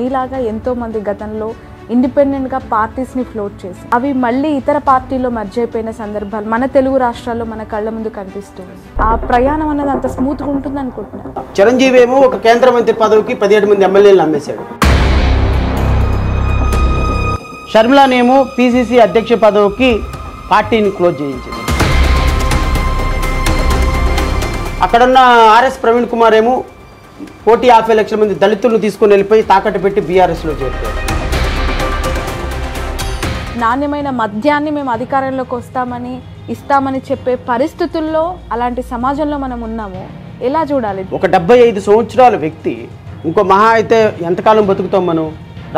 మీలాగా ఎంతోమంది గతంలో ఇండిపెండెంట్గా పార్టీస్ని ఫ్లోట్ చేసి అవి మళ్ళీ ఇతర పార్టీలో మర్జ్ అయిపోయిన సందర్భాలు మన తెలుగు రాష్ట్రాల్లో మన కళ్ళ ముందు కనిపిస్తుంది. ఆ ప్రయాణం అన్నది అంత స్మూత్గా ఉంటుంది అనుకుంటున్నాను. చిరంజీవి ఏమో ఒక కేంద్ర మంత్రి పదవికి 17 మంది ఎమ్మెల్యేలు అమ్మేశాడు. షర్మిలానేమో పిసిసి అధ్యక్ష పదవికి పార్టీని క్లోజ్ చేయించింది. అక్కడున్న ఆర్ఎస్ ప్రవీణ్ కుమార్ ఏమో 150 లక్షల మంది దళితులను తీసుకుని వెళ్ళిపోయి తాకట్టు పెట్టి బీఆర్ఎస్లో చేరుతారు. నాణ్యమైన మద్యాన్ని మేము అధికారంలోకి ఇస్తామని చెప్పే పరిస్థితుల్లో అలాంటి సమాజంలో మనం ఉన్నాము. ఎలా చూడాలి? ఒక 75 సంవత్సరాల వ్యక్తి ఇంకో మహా అయితే ఎంతకాలం బతుకుతాం మనం?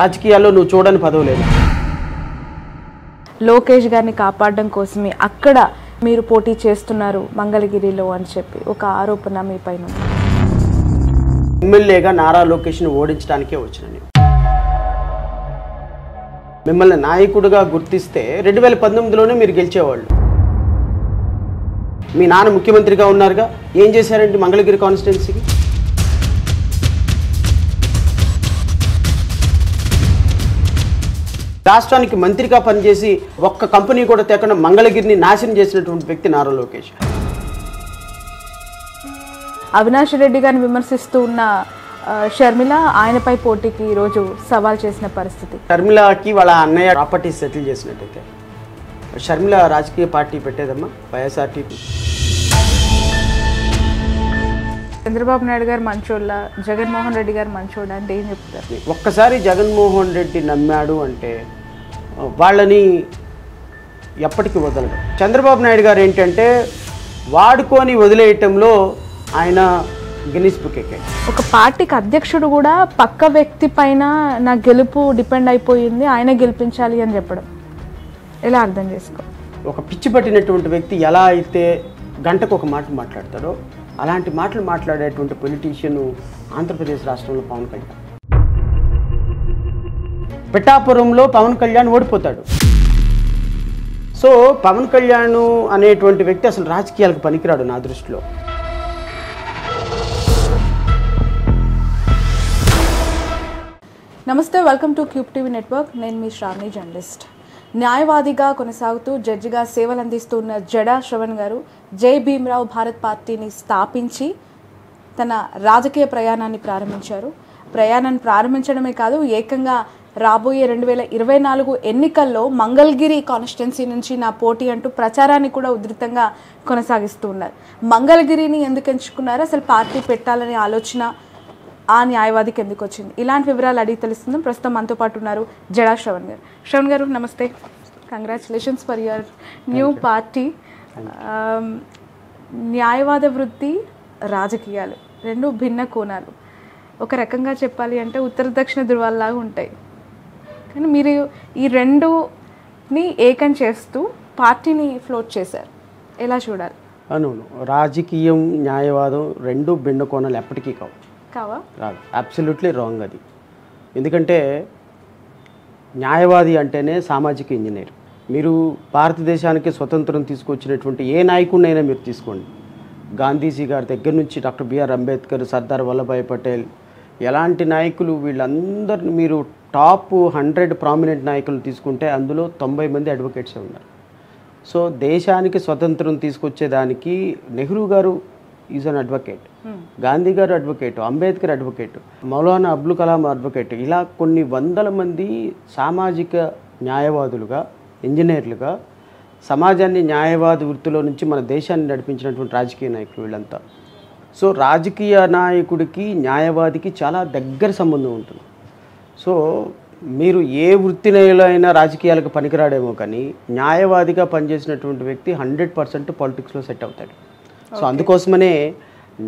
రాజకీయాల్లో నువ్వు చూడని పదవి లేదు. లోకేష్ గారిని కాపాడడం కోసమే అక్కడ మీరు పోటీ చేస్తున్నారు మంగళగిరిలో అని చెప్పి ఒక ఆరోపణ మీ పైన. ఎమ్మెల్యేగా నారా లోకేష్ని ఓడించడానికే వచ్చిన నేను. మిమ్మల్ని నాయకుడిగా గుర్తిస్తే 2019లోనే మీరు గెలిచేవాళ్ళు. మీ నాన్న ముఖ్యమంత్రిగా ఉన్నారుగా, ఏం చేశారండి మంగళగిరి కాన్స్టిట్యున్సీకి? రాష్ట్రానికి మంత్రిగా పనిచేసి ఒక్క కంపెనీ కూడా తేకుండా మంగళగిరిని నాశనం చేసినటువంటి వ్యక్తి నారా లోకేష్. అవినాష్ రెడ్డి గారిని విమర్శిస్తూ ఉన్న షర్మిల ఆయనపై పోటీకి ఈరోజు సవాల్ చేసిన పరిస్థితి. షర్మిలకి వాళ్ళ అన్నయ్య ప్రాపర్టీస్ సెటిల్ చేసినట్టయితే షర్మిల రాజకీయ పార్టీ పెట్టేదమ్మా వైఎస్ఆర్టీపీ. చంద్రబాబు నాయుడు గారు మంచోళ్ళ, జగన్మోహన్ రెడ్డి గారు మంచోళ్ళ అంటే ఏం చెప్తారు? ఒక్కసారి జగన్మోహన్ రెడ్డి నమ్మాడు అంటే వాళ్ళని ఎప్పటికీ వదలడు. చంద్రబాబు నాయుడు గారు ఏంటంటే వాడుకొని వదిలేయటంలో ఆయన గిన్నిస్ బుక్ ఎక్కాడు. ఒక పార్టీకి అధ్యక్షుడు కూడా పక్క వ్యక్తి పైన నా గెలుపు డిపెండ్ అయిపోయింది, ఆయన గెలిపించాలి అని చెప్పడం ఎలా అర్థం చేసుకో? ఒక పిచ్చి పట్టినటువంటి వ్యక్తి ఎలా అయితే గంటకు ఒక మాట మాట్లాడతాడో అలాంటి మాటలు మాట్లాడేటువంటి పొలిటీషియన్ ఆంధ్రప్రదేశ్ రాష్ట్రంలో పవన్ కళ్యాణ్. పిఠాపురంలో పవన్ కళ్యాణ్ ఓడిపోతాడు. సో పవన్ కళ్యాణ్ అనేటువంటి వ్యక్తి అసలు రాజకీయాలకు పనికిరాడు నా దృష్టిలో. నమస్తే, welcome to cube TV network. నేను మీ శ్రావణి, జర్నలిస్ట్. న్యాయవాదిగా కొనసాగుతూ జడ్జిగా సేవలు అందిస్తున్న జడా శ్రవణ్ గారు జై భీమ్రావ్ భారత్ పార్టీని స్థాపించి తన రాజకీయ ప్రయాణాన్ని ప్రారంభించారు. ప్రయాణాన్ని ప్రారంభించడమే కాదు, ఏకంగా రాబోయే 2024 ఎన్నికల్లో మంగళగిరి కాన్స్టిట్యున్సీ నుంచి నా పోటీ అంటూ ప్రచారాన్ని కూడా ఉధృతంగా కొనసాగిస్తూ ఉన్నారు. మంగళగిరిని ఎందుకు ఎంచుకున్నారు? అసలు పార్టీ పెట్టాలనే ఆలోచన ఆ న్యాయవాదికి ఎందుకు వచ్చింది? ఇలాంటి వివరాలు అడిగి తెలుస్తుంది. ప్రస్తుతం మనతో పాటు ఉన్నారు జడా శ్రవణ్ గారు. శ్రవణ్ గారు నమస్తే, congratulations for your new party. న్యాయవాద వృత్తి, రాజకీయాలు రెండు భిన్న కోణాలు. ఒక రకంగా చెప్పాలి అంటే ఉత్తర దక్షిణ ధృవాల్లాగా ఉంటాయి. కానీ మీరు ఈ రెండుని ఏకం చేస్తూ పార్టీని ఫ్లోట్ చేశారు. ఎలా చూడాలి? అవును, రాజకీయం న్యాయవాదం రెండు భిన్న కోణాలు ఎప్పటికీ కావా? రాదు. అబ్సల్యూట్లీ రాంగ్ అది. ఎందుకంటే న్యాయవాది అంటేనే సామాజిక ఇంజనీర్. మీరు భారతదేశానికి స్వతంత్రం తీసుకొచ్చినటువంటి ఏ నాయకుడినైనా మీరు తీసుకోండి, గాంధీజీ గారి దగ్గర నుంచి డాక్టర్ బిఆర్ అంబేద్కర్, సర్దార్ వల్లభాయ్ పటేల్, ఎలాంటి నాయకులు వీళ్ళందరినీ మీరు టాప్ 100 ప్రామినెంట్ నాయకులు తీసుకుంటే అందులో 90 మంది అడ్వకేట్సే ఉన్నారు. సో దేశానికి స్వతంత్రం తీసుకొచ్చేదానికి నెహ్రూ గారు ఈజ్ అన్ అడ్వకేట్, గాంధీ గారు advocate, Ambedkar advocate, Maulana Abdul Kalam advocate, ఇలా కొన్ని వందల మంది సామాజిక న్యాయవాదులుగా, ఇంజనీర్లుగా సమాజాన్ని న్యాయవాద వృత్తిలో నుంచి మన దేశాన్ని నడిపించినటువంటి రాజకీయ నాయకులు వీళ్ళంతా. సో రాజకీయ నాయకుడికి న్యాయవాదికి చాలా దగ్గర సంబంధం ఉంటుంది. సో మీరు ఏ వృత్తిలో అయినా రాజకీయాలకు పనికిరాడేమో కానీ న్యాయవాదిగా పనిచేసినటువంటి వ్యక్తి 100% పాలిటిక్స్లో సెట్ అవుతాడు. సో అందుకోసమనే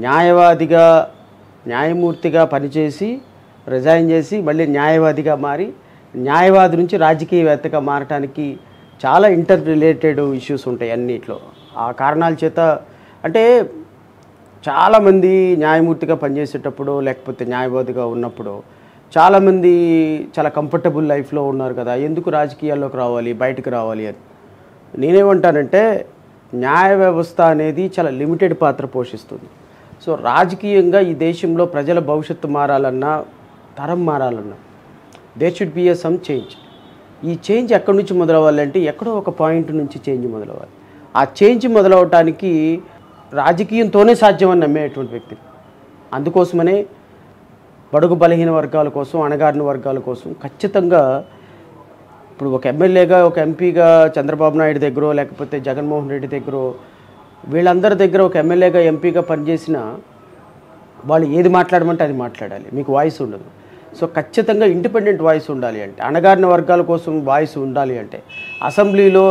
న్యాయవాదిగా, న్యాయమూర్తిగా పనిచేసి రిజైన్ చేసి మళ్ళీ న్యాయవాదిగా మారి న్యాయవాది నుంచి రాజకీయవేత్తగా మారటానికి చాలా ఇంటర్ రిలేటెడ్ ఇష్యూస్ ఉంటాయి అన్నిట్లో. ఆ కారణాల చేత అంటే చాలామంది న్యాయమూర్తిగా పనిచేసేటప్పుడు లేకపోతే న్యాయవాదిగా ఉన్నప్పుడు చాలామంది చాలా కంఫర్టబుల్ లైఫ్లో ఉన్నారు కదా, ఎందుకు రాజకీయాల్లోకి రావాలి, బయటకు రావాలి అని. నేనేమంటానంటే న్యాయ వ్యవస్థ అనేది చాలా లిమిటెడ్ పాత్ర పోషిస్తుంది. సో రాజకీయంగా ఈ దేశంలో ప్రజల భవిష్యత్తు మారాలన్నా, తరం మారాలన్నా there should be some change. ఈ చేంజ్ ఎక్కడి నుంచి మొదలవ్వాలంటే ఎక్కడో ఒక పాయింట్ నుంచి చేంజ్ మొదలవ్వాలి. ఆ చేంజ్ మొదలవటానికి రాజకీయంతోనే సాధ్యమని నమ్మేటువంటి వ్యక్తి. అందుకోసమనే బడుగు బలహీన వర్గాల కోసం, అణగారిన వర్గాల కోసం ఖచ్చితంగా ఇప్పుడు ఒక ఎమ్మెల్యేగా, ఒక ఎంపీగా చంద్రబాబు నాయుడు దగ్గర, లేకపోతే జగన్మోహన్ రెడ్డి దగ్గర, వీళ్ళందరి దగ్గర ఒక ఎమ్మెల్యేగా, ఎంపీగా పనిచేసిన వాళ్ళు ఏది మాట్లాడమంటే అది మాట్లాడాలి. మీకు వాయిస్ ఉండదు. సో ఖచ్చితంగా ఇండిపెండెంట్ వాయిస్ ఉండాలి అంటే, అణగారిన వర్గాల కోసం వాయిస్ ఉండాలి అంటే, అసెంబ్లీలో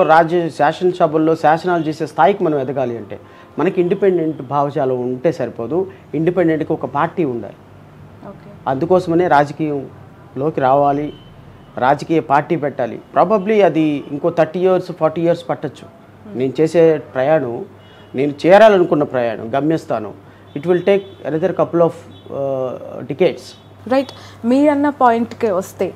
శాసనసభల్లో శాసనాలు చేసే స్థాయికి మనం ఎదగాలి అంటే మనకి ఇండిపెండెంట్ భావజాలం ఉంటే సరిపోదు, ఇండిపెండెంట్గా ఒక పార్టీ ఉండాలి. అందుకోసమనే రాజకీయంలోకి రావాలి, రాజకీయ పార్టీ పెట్టాలి. ప్రాబబ్లీ అది ఇంకో 30 years 40 years పట్టచ్చు. నేను చేసే ప్రయాణం, నేను చేరాలనుకున్న ప్రయాణం, గమ్యస్థానం, it will take another couple of decades. Right. మీరన్న పాయింట్కి వస్తే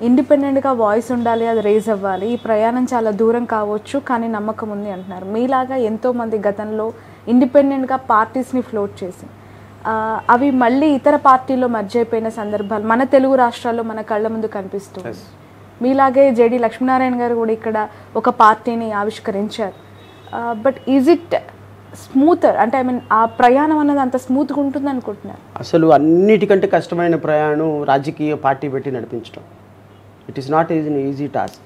ఇండిపెండెంట్గా వాయిస్ ఉండాలి, అది రేజ్ అవ్వాలి. ఈ ప్రయాణం చాలా దూరం కావచ్చు కానీ నమ్మకం ఉంది అంటున్నారు. మీలాగా ఎంతోమంది గతంలో ఇండిపెండెంట్గా పార్టీస్ని ఫ్లోట్ చేసి అవి మళ్ళీ ఇతర పార్టీల్లో మర్జ్ అయిపోయిన సందర్భాలు మన తెలుగు రాష్ట్రాల్లో మన కళ్ళ ముందు కనిపిస్తుంది. మీలాగే జేడి లక్ష్మీనారాయణ గారు కూడా ఇక్కడ ఒక పార్టీని ఆవిష్కరించారు. But is it smoother? అంటే ఐ మీన్ ఆ ప్రయాణం అన్నది అంత స్మూత్గా ఉంటుంది అనుకుంటున్నారు? అసలు అన్నిటికంటే కష్టమైన ప్రయాణం రాజకీయ పార్టీ పెట్టి నడిపించడం. It is not easy task.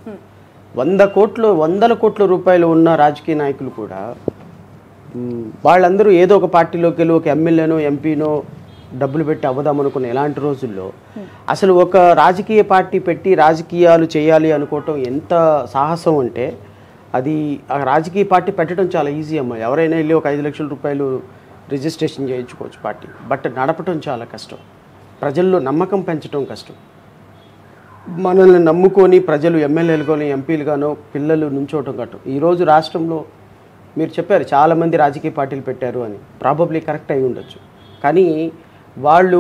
100 కోట్ల రూపాయలు ఉన్న రాజకీయ నాయకులు కూడా వాళ్ళందరూ ఏదో ఒక పార్టీలోకి వెళ్ళి ఒక ఎమ్మెల్యేనో, ఎంపీనో డబ్బులు పెట్టి అవ్వదామనుకున్న ఇలాంటి రోజుల్లో అసలు ఒక రాజకీయ పార్టీ పెట్టి రాజకీయాలు చేయాలి అనుకోవటం ఎంత సాహసం అంటే, అది ఆ రాజకీయ పార్టీ పెట్టడం చాలా ఈజీ అమ్మా. ఎవరైనా వెళ్ళి ఒక 5 లక్షల రూపాయలు రిజిస్ట్రేషన్ చేయించుకోవచ్చు పార్టీ. బట్ నడపటం చాలా కష్టం, ప్రజల్లో నమ్మకం పెంచడం కష్టం. మనల్ని నమ్ముకొని ప్రజలు ఎమ్మెల్యేలుగానో, ఎంపీలుగానో పిల్లలు నుంచోవటం కష్టం. ఈరోజు రాష్ట్రంలో మీరు చెప్పారు చాలామంది రాజకీయ పార్టీలు పెట్టారు అని, ప్రాబబ్లీ కరెక్ట్ అయి ఉండొచ్చు. కానీ వాళ్ళు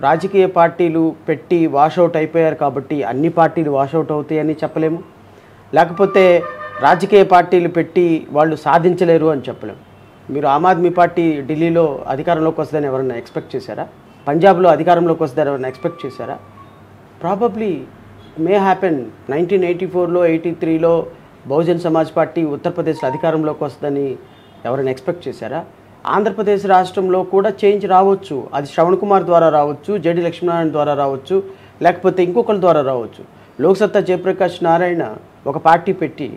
రాజకీయ పార్టీలు పెట్టి వాషౌట్ అయిపోయారు కాబట్టి అన్ని పార్టీలు వాషౌట్ అవుతాయని చెప్పలేము, లేకపోతే రాజకీయ పార్టీలు పెట్టి వాళ్ళు సాధించలేరు అని చెప్పలేము. మీరు ఆమ్ ఆద్మీ పార్టీ ఢిల్లీలో అధికారంలోకి వస్తుందని ఎవరైనా ఎక్స్పెక్ట్ చేశారా? పంజాబ్లో అధికారంలోకి వస్తుందని ఎవరైనా ఎక్స్పెక్ట్ చేశారా? Probably may happen. 1984లో 83లో బహుజన్ సమాజ్ పార్టీ ఉత్తరప్రదేశ్లో అధికారంలోకి వస్తుందని ఎవరైనా ఎక్స్పెక్ట్ చేశారా? ఆంధ్రప్రదేశ్ రాష్ట్రంలో కూడా చేంజ్ రావచ్చు. అది శ్రవణ్ కుమార్ ద్వారా రావచ్చు, జేడి లక్ష్మీనారాయణ ద్వారా రావచ్చు, లేకపోతే ఇంకొకరి ద్వారా రావచ్చు. లోక్సత్తా జయప్రకాష్ నారాయణ ఒక పార్టీ పెట్టి,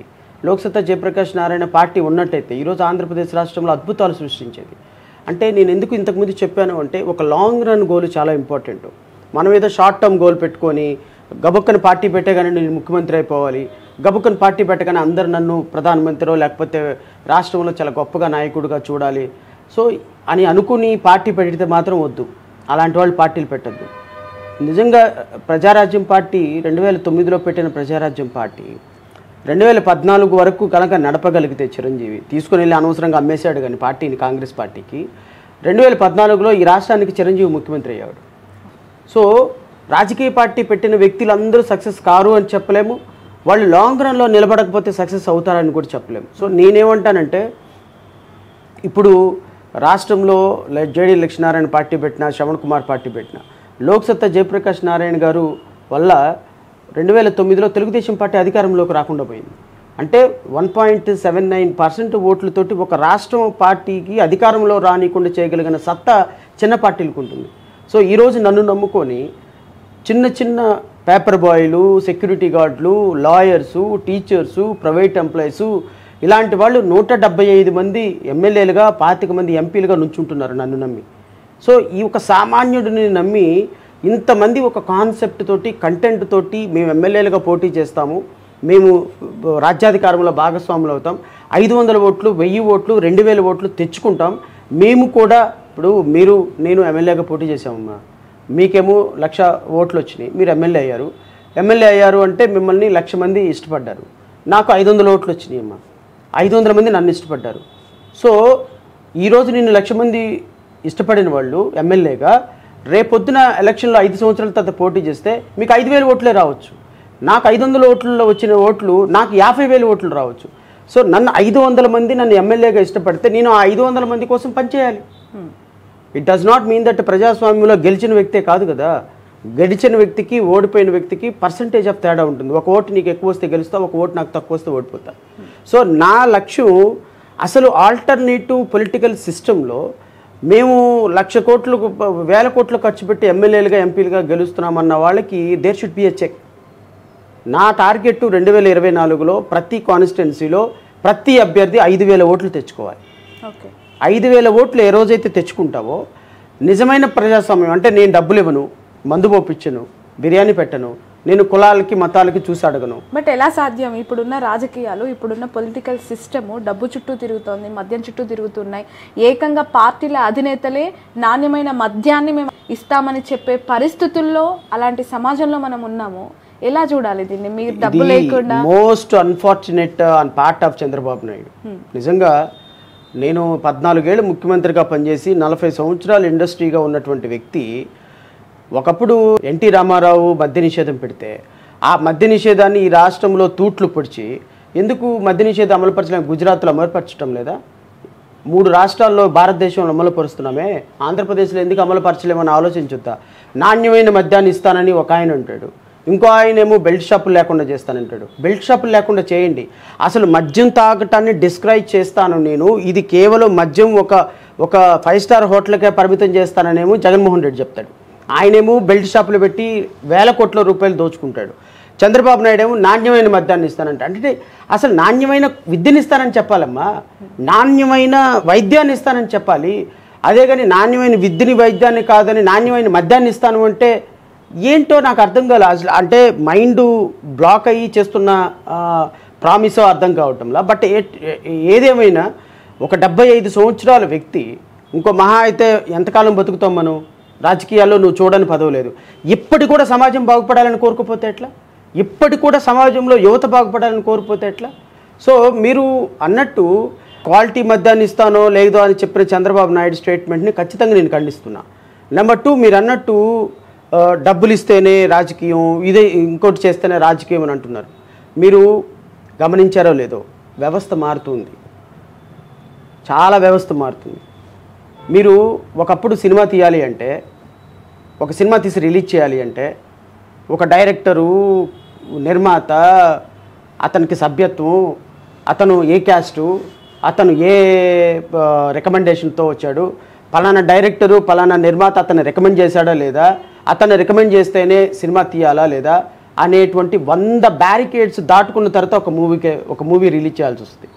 లోక్సత్తా జయప్రకాష్ నారాయణ పార్టీ ఉన్నట్టయితే ఈరోజు ఆంధ్రప్రదేశ్ రాష్ట్రంలో అద్భుతాలు సృష్టించేది. అంటే నేను ఎందుకు ఇంతకుముందు చెప్పాను అంటే, ఒక లాంగ్ రన్ గోల్ చాలా ఇంపార్టెంట్. మనం ఏదో షార్ట్ టర్మ్ గోల్ పెట్టుకొని గబుక్కని పార్టీ పెట్టగానే నేను ముఖ్యమంత్రి అయిపోవాలి, గబుక్కని పార్టీ పెట్టగానే అందరు నన్ను ప్రధానమంత్రో లేకపోతే రాష్ట్రంలో చాలా గొప్పగా నాయకుడిగా చూడాలి సో అని అనుకుని పార్టీ పెడితే మాత్రం వద్దు. అలాంటి వాళ్ళు పార్టీలు పెట్టద్దు. నిజంగా ప్రజారాజ్యం పార్టీ 2009లో పెట్టిన ప్రజారాజ్యం పార్టీ 2014 వరకు కనుక నడపగలిగితే చిరంజీవి తీసుకుని వెళ్ళి అనవసరంగా అమ్మేశాడు కానీ పార్టీని, కాంగ్రెస్ పార్టీకి, 2014లో ఈ రాష్ట్రానికి చిరంజీవి ముఖ్యమంత్రి అయ్యాడు. సో రాజకీయ పార్టీ పెట్టిన వ్యక్తులందరూ సక్సెస్ కారు అని చెప్పలేము, వాళ్ళు లాంగ్ రన్లో నిలబడకపోతే సక్సెస్ అవుతారని కూడా చెప్పలేము. సో నేనేమంటానంటే, ఇప్పుడు రాష్ట్రంలో జేడి లక్ష్మీనారాయణ పార్టీ పెట్టిన, శ్రవణ్ కుమార్ పార్టీ పెట్టిన, లోక్సత్తా జయప్రకాష్ నారాయణ గారు వల్ల 2009లో తెలుగుదేశం పార్టీ అధికారంలోకి రాకుండా పోయింది. అంటే 1.79% ఓట్లతోటి ఒక రాష్ట్రం పార్టీకి అధికారంలో రానికుండా చేయగలిగిన సత్తా చిన్న పార్టీలకు ఉంటుంది. సో ఈరోజు నన్ను నమ్ముకొని చిన్న చిన్న పేపర్ బాయ్లు, సెక్యూరిటీ గార్డులు, లాయర్సు, టీచర్సు, ప్రైవేట్ ఎంప్లాయీసు ఇలాంటి వాళ్ళు 175 మంది ఎమ్మెల్యేలుగా, 25 మంది ఎంపీలుగా నుంచుంటున్నారు నన్ను నమ్మి. సో ఈ ఒక సామాన్యుడిని నమ్మి ఇంతమంది ఒక కాన్సెప్ట్ తోటి, కంటెంట్ తోటి మేము ఎమ్మెల్యేలుగా పోటీ చేస్తాము, మేము రాజ్యాధికారంలో భాగస్వాములు అవుతాం, 500 ఓట్లు, 1000 ఓట్లు, 2000 ఓట్లు తెచ్చుకుంటాం, మేము కూడా ఇప్పుడు మీరు నేను ఎమ్మెల్యేగా పోటీ చేసామమ్మా, మీకేమో 1,00,000 ఓట్లు వచ్చినాయి, మీరు ఎమ్మెల్యే అయ్యారు అంటే మిమ్మల్ని 1,00,000 మంది ఇష్టపడ్డారు, నాకు 500 ఓట్లు వచ్చినాయి అమ్మా, 500 మంది నన్ను ఇష్టపడ్డారు. సో ఈరోజు నిన్ను 1,00,000 మంది ఇష్టపడిన వాళ్ళు ఎమ్మెల్యేగా రేపొద్దున ఎలక్షన్లో 5 సంవత్సరాల తర్వాత పోటీ చేస్తే మీకు 5,000 ఓట్లే రావచ్చు, నాకు 500 ఓట్లలో వచ్చిన ఓట్లు నాకు 50,000 ఓట్లు రావచ్చు. సో నన్ను 500 మంది నన్ను ఎమ్మెల్యేగా ఇష్టపడితే నేను ఆ 500 మంది కోసం పనిచేయాలి. It does not mean that ప్రజాస్వామ్యంలో గెలిచిన వ్యక్తే కాదు కదా, గెలిచిన వ్యక్తికి ఓడిపోయిన వ్యక్తికి పర్సంటేజ్ ఆఫ్ తేడా ఉంటుంది. ఒక ఓటు నీకు ఎక్కువ వస్తే గెలుస్తావు, ఒక ఓటు నాకు తక్కువ వస్తే ఓడిపోతా. సో నా లక్ష్యం అసలు ఆల్టర్నేటివ్ పొలిటికల్ సిస్టంలో మేము 1,00,000 కోట్లు 1,000 కోట్లు ఖర్చు పెట్టి ఎమ్మెల్యేలుగా ఎంపీలుగా గెలుస్తున్నామన్న వాళ్ళకి there should be a check. నా టార్గెట్ 2024లో ప్రతి కాన్స్టిట్యున్సీలో ప్రతి అభ్యర్థి 5,000 ఓట్లు తెచ్చుకోవాలి. 5,000 ఓట్లు ఏ రోజైతే తెచ్చుకుంటావో నిజమైన ప్రజాస్వామ్యం అంటే నేను డబ్బులు ఇవ్వను, మందు పోపించను, బిర్యానీ పెట్టను, నేను కులాలకి మతాలకి చూసి అడగను. బట్ ఎలా సాధ్యం? ఇప్పుడున్న రాజకీయాలు, ఇప్పుడున్న పొలిటికల్ సిస్టము డబ్బు చుట్టూ తిరుగుతోంది, మద్యం చుట్టూ తిరుగుతున్నాయి. ఏకంగా పార్టీల అధినేతలే నాణ్యమైన మద్యాన్ని మేము ఇస్తామని చెప్పే పరిస్థితుల్లో అలాంటి సమాజంలో మనం ఉన్నాము. ఎలా చూడాలి దీన్ని? మీరు డబ్బు లేకుండా most unfortunate on part of Chandrababu Naidu. నిజంగా నేను 14 ఏళ్ళు ముఖ్యమంత్రిగా పనిచేసి 40 సంవత్సరాలు ఇండస్ట్రీగా ఉన్నటువంటి వ్యక్తి ఒకప్పుడు ఎన్టీ రామారావు మద్య నిషేధం పెడితే ఆ మద్య నిషేధాన్ని ఈ రాష్ట్రంలో తూట్లు పొడిచి ఎందుకు మద్య నిషేధం అమలుపరచలేము? గుజరాత్లో అమలుపరచడం లేదా? 3 రాష్ట్రాల్లో భారతదేశంలో అమలుపరుస్తున్నామే, ఆంధ్రప్రదేశ్లో ఎందుకు అమలుపరచలేమని ఆలోచించుద్దా? నాణ్యమైన మద్యాన్ని ఇస్తానని ఒక ఆయన అంటాడు, ఇంకో ఆయనేమో బెల్ట్ షాపులు లేకుండా చేస్తానంటాడు. బెల్ట్ షాపులు లేకుండా చేయండి. అసలు మద్యం తాగటాన్ని డిస్క్రైబ్ చేస్తాను నేను, ఇది కేవలం మద్యం ఒక 5 స్టార్ హోటల్కే పరిమితం చేస్తాననేమో జగన్మోహన్ రెడ్డి చెప్తాడు. ఆయనేమో బెల్ట్ షాపులు పెట్టి 1,000 కోట్ల రూపాయలు దోచుకుంటాడు. చంద్రబాబు నాయుడు ఏమో నాణ్యమైన మద్యాన్ని ఇస్తానంట. అంటే అసలు నాణ్యమైన విద్యను ఇస్తానని చెప్పాలమ్మా, నాణ్యమైన వైద్యాన్ని ఇస్తానని చెప్పాలి. అదే కానీ నాణ్యమైన విద్యని వైద్యాన్ని కాదని నాణ్యమైన మద్యాన్ని ఇస్తాను అంటే ఏంటో నాకు అర్థం కాలే. అసలు అంటే మైండ్ బ్లాక్ అయ్యి చేస్తున్న ప్రామిసో అర్థం కావటంలా. బట్ ఏదేమైనా ఒక 75 సంవత్సరాల వ్యక్తి, ఇంకో మహా అయితే ఎంతకాలం బతుకుతాం మనం? రాజకీయాల్లో నువ్వు చూడని పదవి లేదు. ఇప్పటి కూడా సమాజం బాగుపడాలని కోరుకుపోతే ఎట్లా? ఇప్పటి కూడా సమాజంలో యువత బాగుపడాలని కోరుకుపోతే ఎట్లా? సో మీరు అన్నట్టు క్వాలిటీ మద్యాన్ని ఇస్తానో లేదో అని చెప్పిన చంద్రబాబు నాయుడు స్టేట్మెంట్ని ఖచ్చితంగా నేను ఖండిస్తున్నా. నెంబర్ 2, మీరు అన్నట్టు డబ్బులు ఇస్తేనే రాజకీయం, ఇదే ఇంకోటి చేస్తేనే రాజకీయం అని అంటున్నారు. మీరు గమనించారో లేదో, వ్యవస్థ మారుతుంది, చాలా వ్యవస్థ మారుతుంది. మీరు ఒకప్పుడు సినిమా తీయాలి అంటే, ఒక సినిమా తీసి రిలీజ్ చేయాలి అంటే ఒక డైరెక్టరు, నిర్మాత, అతనికి సభ్యత్వం, అతను ఏ క్యాస్టు, అతను ఏ రికమెండేషన్తో వచ్చాడు, పలానా డైరెక్టరు పలానా నిర్మాత అతను రికమెండ్ చేశాడా లేదా, అతను రికమెండ్ చేస్తేనే సినిమా తీయాలా లేదా అనేటువంటి 100 బ్యారికేడ్స్ దాటుకున్న తర్వాత ఒక మూవీ రిలీజ్ చేయాల్సి వస్తుంది.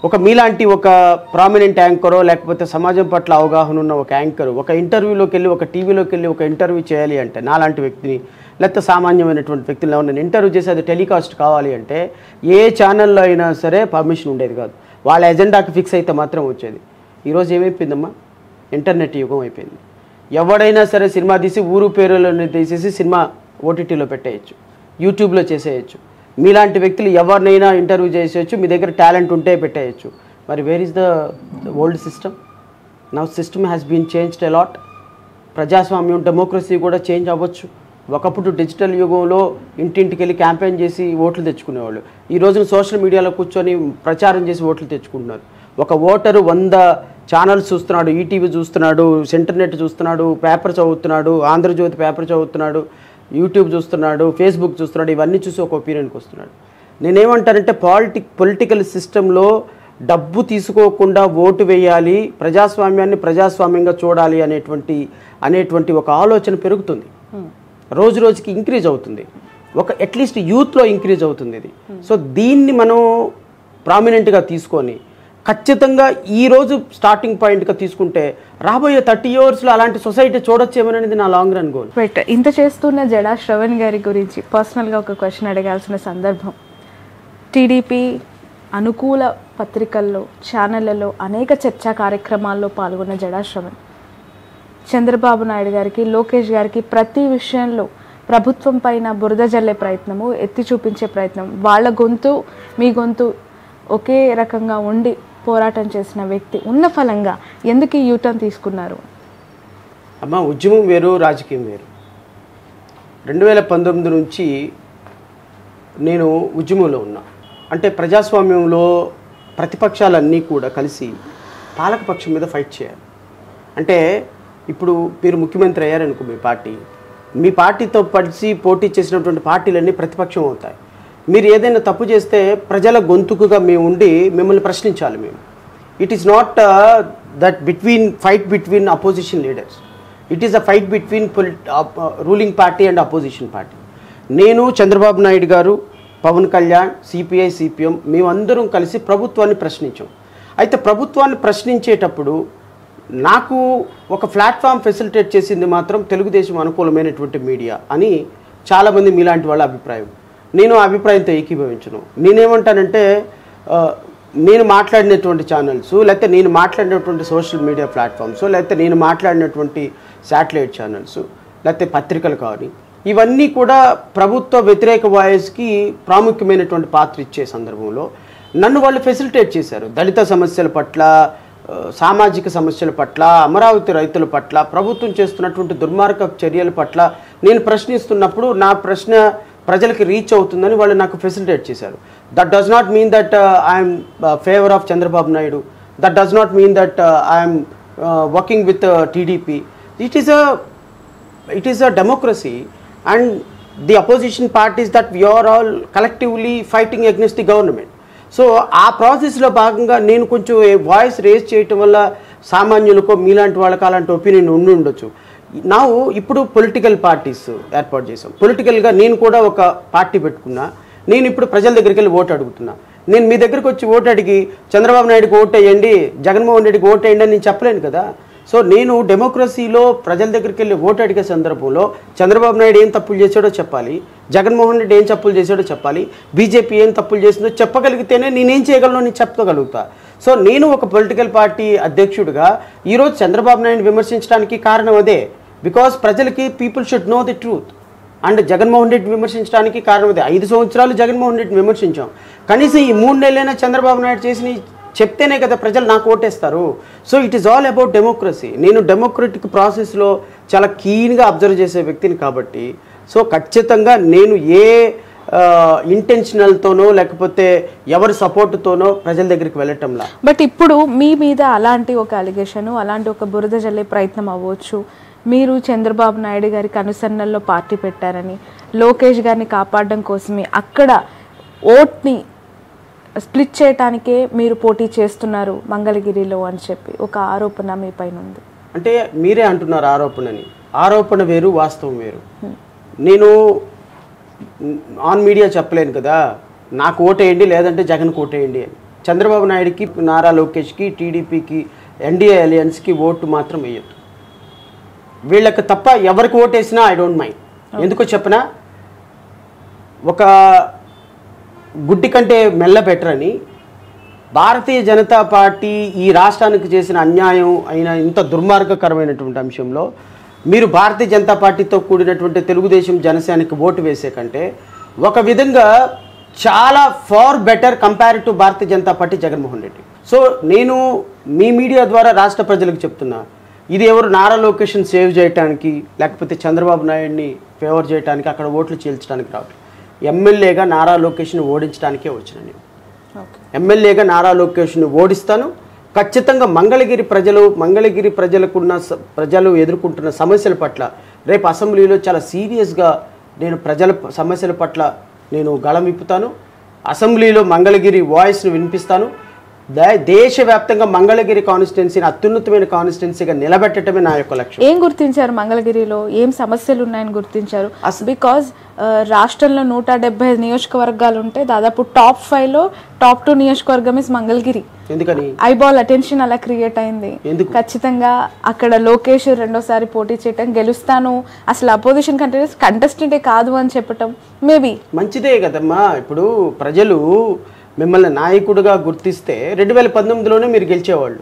ఒక మీలాంటి ఒక ప్రామినెంట్ యాంకరో లేకపోతే సమాజం పట్ల అవగాహన ఉన్న ఒక యాంకరు ఒక ఇంటర్వ్యూలోకి వెళ్ళి, ఒక టీవీలోకి వెళ్ళి ఒక ఇంటర్వ్యూ చేయాలి అంటే, నాలాంటి వ్యక్తిని లేకపోతే సామాన్యమైనటువంటి వ్యక్తులను ఎవరైనా ఇంటర్వ్యూ చేసి అది టెలికాస్ట్ కావాలి అంటే ఏ ఛానల్లో అయినా సరే పర్మిషన్ ఉండేది కాదు. వాళ్ళ ఎజెండాకి ఫిక్స్ అయితే మాత్రం వచ్చేది. ఈరోజు ఏమైపోయిందమ్మా? ఇంటర్నెట్ యుగం అయిపోయింది. ఎవడైనా సరే సినిమా తీసి ఊరు పేరులోనే తీసేసి సినిమా ఓటీటీలో పెట్టేయచ్చు, యూట్యూబ్లో చేసేయచ్చు. మీలాంటి వ్యక్తులు ఎవరినైనా ఇంటర్వ్యూ చేసేయచ్చు, మీ దగ్గర టాలెంట్ ఉంటే పెట్టేయచ్చు. మరి where is the old system? Now system has been changed a lot. ప్రజాస్వామ్యం, డెమోక్రసీ కూడా చేంజ్ అవ్వచ్చు. ఒకప్పుడు డిజిటల్ యుగంలో ఇంటింటికి వెళ్ళి క్యాంపెయిన్ చేసి ఓట్లు తెచ్చుకునేవాళ్ళు. ఈ రోజున సోషల్ మీడియాలో కూర్చొని ప్రచారం చేసి ఓట్లు తెచ్చుకుంటున్నారు. ఒక ఓటరు 100 ఛానల్స్ చూస్తున్నాడు, ఈటీవీ చూస్తున్నాడు, ఇంటర్నెట్ చూస్తున్నాడు, పేపర్ చదువుతున్నాడు, ఆంధ్రజ్యోతి పేపర్ చదువుతున్నాడు, యూట్యూబ్ చూస్తున్నాడు, ఫేస్బుక్ చూస్తున్నాడు. ఇవన్నీ చూసి ఒక ఒపీనియన్కి వస్తున్నాడు. నేనేమంటానంటే పొలిటికల్ సిస్టంలో డబ్బు తీసుకోకుండా ఓటు వేయాలి, ప్రజాస్వామ్యాన్ని ప్రజాస్వామ్యంగా చూడాలి అనేటువంటి ఒక ఆలోచన పెరుగుతుంది. రోజు రోజుకి ఇంక్రీజ్ అవుతుంది. అట్లీస్ట్ యూత్లో ఇంక్రీజ్ అవుతుంది ఇది. సో దీన్ని మనం ప్రామినెంట్గా తీసుకొని ఖచ్చితంగా ఈరోజు స్టార్టింగ్ పాయింట్గా తీసుకుంటే రాబోయే 30 yearsలో అలాంటి సొసైటీ చూడొచ్చేమనేది నా లాంగ్ రన్ గోల్. రైట్. ఇంత చేస్తున్న జడా శ్రవణ్ గారి గురించి పర్సనల్గా ఒక క్వశ్చన్ అడగాల్సిన సందర్భం. టీడీపీ అనుకూల పత్రికల్లో, ఛానళ్లలో అనేక చర్చా కార్యక్రమాల్లో పాల్గొన్న జడా శ్రవణ్ చంద్రబాబు నాయుడు గారికి, లోకేష్ గారికి ప్రతి విషయంలో ప్రభుత్వం పైన బురద జల్లే ప్రయత్నము, ఎత్తి చూపించే ప్రయత్నం, వాళ్ళ గొంతు మీ గొంతు ఒకే రకంగా ఉండి పోరాటం చేసిన వ్యక్తి ఉన్న ఫలంగా ఎందుకు ఈ యూటర్న్ తీసుకున్నారు? అమ్మ, ఉద్యమం వేరు, రాజకీయం వేరు. 2019 నుంచి నేను ఉద్యమంలో ఉన్నా. అంటే ప్రజాస్వామ్యంలో ప్రతిపక్షాలన్నీ కూడా కలిసి పాలకపక్షం మీద ఫైట్ చేయాలి. అంటే ఇప్పుడు మీరు ముఖ్యమంత్రి అయ్యారనుకో, మీ పార్టీ మీ పార్టీతో కలిసి పోటీ చేసినటువంటి పార్టీలన్నీ ప్రతిపక్షం అవుతాయి. మీరు ఏదైనా తప్పు చేస్తే ప్రజల గొంతుకుగా మేము ఉండి మిమ్మల్ని ప్రశ్నించాలి. మేము it is not that fight between opposition leaders. It is a fight between ruling party and opposition party. నేను, చంద్రబాబు నాయుడు గారు, పవన్ కళ్యాణ్, సిపిఐ, సిపిఎం మేమందరం కలిసి ప్రభుత్వాన్ని ప్రశ్నించాం. అయితే ప్రభుత్వాన్ని ప్రశ్నించేటప్పుడు నాకు ఒక ప్లాట్ఫామ్ ఫెసిలిటేట్ చేసింది మాత్రం తెలుగుదేశం అనుకూలమైనటువంటి మీడియా అని చాలామంది మీలాంటి వాళ్ళ అభిప్రాయం. నేను ఆ అభిప్రాయంతో ఏకీభవించను. నేనేమంటానంటే నేను మాట్లాడినటువంటి ఛానల్స్, లేకపోతే నేను మాట్లాడినటువంటి సోషల్ మీడియా ప్లాట్ఫామ్స్, లేకపోతే నేను మాట్లాడినటువంటి శాటిలైట్ ఛానల్స్, లేకపోతే పత్రికలు కానీ ఇవన్నీ కూడా ప్రభుత్వ వ్యతిరేక వాయిస్కి ప్రాముఖ్యమైనటువంటి పాత్ర ఇచ్చే సందర్భంలో నన్ను వాళ్ళు ఫెసిలిటేట్ చేశారు. దళిత సమస్యల పట్ల, సామాజిక సమస్యల పట్ల, అమరావతి రైతుల పట్ల, ప్రభుత్వం చేస్తున్నటువంటి దుర్మార్గ చర్యల పట్ల నేను ప్రశ్నిస్తున్నప్పుడు నా ప్రశ్న ప్రజలకి రీచ్ అవుతుందని వాళ్ళు నాకు ఫెసిలిటేట్ చేశారు. That does not mean that I'm favour of Chandrababu Naidu. That does not mean that I'm working with TDP. it is a democracy and the opposition parties that we are all collectively fighting against the government. So ఆ ప్రాసెస్లో భాగంగా నేను కొంచెం voice raise చేయటం వల్ల సామాన్యులకో మీలాంటి వాళ్ళకి అలాంటి ఒపీనియన్ ఉండి ఉండొచ్చు. ఇప్పుడు పొలిటికల్ పార్టీస్ ఏర్పాటు చేసాం. పొలిటికల్గా నేను కూడా ఒక పార్టీ పెట్టుకున్నా. నేను ఇప్పుడు ప్రజల దగ్గరికి వెళ్ళి ఓటు అడుగుతున్నా. నేను మీ దగ్గరికి వచ్చి ఓటు అడిగి చంద్రబాబు నాయుడుకి ఓటు వేయండి, జగన్మోహన్ రెడ్డికి ఓటు వేయండి అని నేను చెప్పలేను కదా. సో నేను డెమోక్రసీలో ప్రజల దగ్గరికి వెళ్ళి ఓటు అడిగే సందర్భంలో చంద్రబాబు నాయుడు ఏం తప్పులు చేశాడో చెప్పాలి, జగన్మోహన్ రెడ్డి ఏం తప్పులు చేశాడో చెప్పాలి, బీజేపీ ఏం తప్పులు చేసిందో చెప్పగలిగితేనే నేనేం చేయగలను నేను చెప్పగలుగుతా. సో నేను ఒక పొలిటికల్ పార్టీ అధ్యక్షుడిగా ఈరోజు చంద్రబాబు నాయుడు విమర్శించడానికి కారణం అదే. బికాస్ ప్రజలకి people should know the truth. And Jaganmohan Reddy విమర్శించడానికి కారణం అదే. 5 సంవత్సరాలు జగన్మోహన్ రెడ్డిని విమర్శించాం. కనీసం ఈ 3 నెలలైనా చంద్రబాబు నాయుడు చేసిన చెప్తేనే కదా ప్రజలు నాకు ఓటేస్తారు. So it is all about democracy. నేను డెమోక్రటిక్ ప్రాసెస్లో చాలా కీన్గా అబ్జర్వ్ చేసే వ్యక్తిని కాబట్టి సో ఖచ్చితంగా నేను ఏ ఇంటెన్షనల్తోనో లేకపోతే ఎవరి సపోర్ట్తోనో ప్రజల దగ్గరికి వెళ్ళటంలా. బట్ ఇప్పుడు మీ మీద అలాంటి ఒక అలిగేషన్, అలాంటి ఒక బురద జల్లే ప్రయత్నం అవ్వచ్చు. మీరు చంద్రబాబు నాయుడు గారికి అనుసరణలో పార్టీ పెట్టారని, లోకేష్ గారిని కాపాడడం కోసమే అక్కడ ఓట్ని స్ప్లిట్ చేయటానికే మీరు పోటీ చేస్తున్నారు మంగళగిరిలో అని చెప్పి ఒక ఆరోపణ మీ పైన ఉంది. అంటే మీరే అంటున్నారు ఆరోపణని. ఆరోపణ వేరు, వాస్తవం వేరు. నేను ఆన్ మీడియా చెప్పలేను కదా నాకు ఓటేయండి లేదంటే జగన్కి ఓటేయండి అని. చంద్రబాబు నాయుడుకి, నారా లోకేష్కి, టీడీపీకి, ఎన్డీఏ అలయన్స్కి ఓటు మాత్రం వేయద్దు. వీళ్ళకి తప్ప ఎవరికి ఓటేసినా ఐ డోంట్ మైండ్. ఎందుకో చెప్పనా, ఒక గుడ్డి కంటే మెల్ల బెటర్ అని భారతీయ జనతా పార్టీ ఈ రాష్ట్రానికి చేసిన అన్యాయం అయిన ఇంత దుర్మార్గకరమైనటువంటి అంశంలో మీరు భారతీయ జనతా పార్టీతో కూడినటువంటి తెలుగుదేశం, జనసేనకి ఓటు వేసే కంటే ఒక విధంగా చాలా far better compare to Bharatiya Janata Party, Jaganmohan Reddy. So నేను మీ మీడియా ద్వారా రాష్ట్ర ప్రజలకు చెప్తున్నా, ఇది ఎవరు నారా లొకేషన్ సేవ్ చేయడానికి లేకపోతే చంద్రబాబు నాయుడిని ఫేవర్ చేయడానికి అక్కడ ఓట్లు చీల్చడానికి రావట్లేదు. ఎమ్మెల్యేగా నారా లోకేష్ని ఓడించడానికే వచ్చిన నేను. ఎమ్మెల్యేగా నారా లోకేష్ని ఓడిస్తాను. ఖచ్చితంగా మంగళగిరి ప్రజలు ఎదుర్కొంటున్న సమస్యల పట్ల రేపు అసెంబ్లీలో చాలా సీరియస్గా నేను ప్రజల సమస్యల పట్ల నేను గళం విప్పుతాను. అసెంబ్లీలో మంగళగిరి వాయిస్ను వినిపిస్తాను. దేశవ్యాప్తంగా మంగళగిరి కాన్స్టిట్యున్సీని అత్యున్నతమైన కాన్స్టిట్యున్సీగా నిలబెట్టడమే నా యొక్క లక్ష్యం. ఏం గుర్తించారు మంగళగిరిలో, ఏం సమస్యలు ఉన్నాయని గుర్తించారు? బికాజ్ రాష్ట్రంలో 175 నియోజకవర్గాలు ఉంటే దాదాపు టాప్ 5లో టాప్ 2 నియోజకవర్గం ఇస్ మంగళగిరి. ఎందుకని ఐబాల్ అటెన్షన్ అలా క్రియేట్ అయింది. ఖచ్చితంగా అక్కడ లోకేష్ రెండోసారి పోటీ చేయటం, గెలుస్తాను, అసలు అపోజిషన్ కంటెస్టెంటే కాదు అని చెప్పటం మేబీ మంచిదే కదమ్మా. ఇప్పుడు ప్రజలు మిమ్మల్ని నాయకుడిగా గుర్తిస్తే 2019లోనే మీరు గెలిచేవాళ్ళు.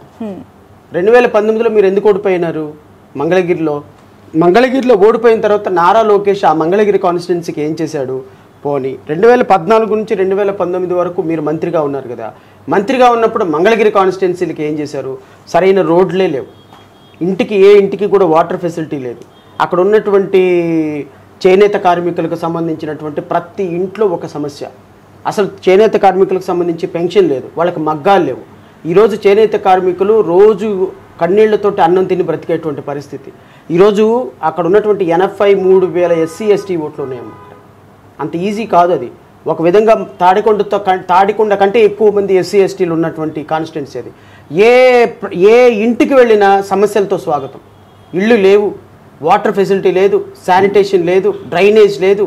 2019లో మీరు ఎందుకు ఓడిపోయినారు? మంగళగిరిలో ఓడిపోయిన తర్వాత నారా లోకేష్ ఆ మంగళగిరి కాన్స్టిట్యున్సీకి ఏం చేశాడు? పోనీ 2014 నుంచి 2019 వరకు మీరు మంత్రిగా ఉన్నారు కదా. మంత్రిగా ఉన్నప్పుడు మంగళగిరి కాన్స్టిట్యున్సీలకి ఏం చేశారు? సరైన రోడ్లే లేవు. ఏ ఇంటికి కూడా వాటర్ ఫెసిలిటీ లేదు. అక్కడ ఉన్నటువంటి చేనేత కార్మికులకు సంబంధించినటువంటి ప్రతి ఇంట్లో ఒక సమస్య. అసలు చేనేత కార్మికులకు సంబంధించి పెన్షన్ లేదు, వాళ్ళకి మగ్గాలు లేవు. ఈరోజు చేనేత కార్మికులు రోజు కన్నీళ్లతోటి అన్నం తిని బ్రతికేటువంటి పరిస్థితి. ఈరోజు అక్కడ ఉన్నటువంటి 83,000 ఎస్సీ ఎస్టీ ఓట్లు ఉన్నాయన్నమాట. అంత ఈజీ కాదు అది. ఒక విధంగా తాడికొండ కంటే ఎక్కువ మంది ఎస్సీ ఎస్టీలు ఉన్నటువంటి కాన్స్టిట్యున్సీ అది. ఏ ఇంటికి వెళ్ళినా సమస్యలతో స్వాగతం. ఇళ్ళు లేవు, వాటర్ ఫెసిలిటీ లేదు, శానిటేషన్ లేదు, డ్రైనేజ్ లేదు,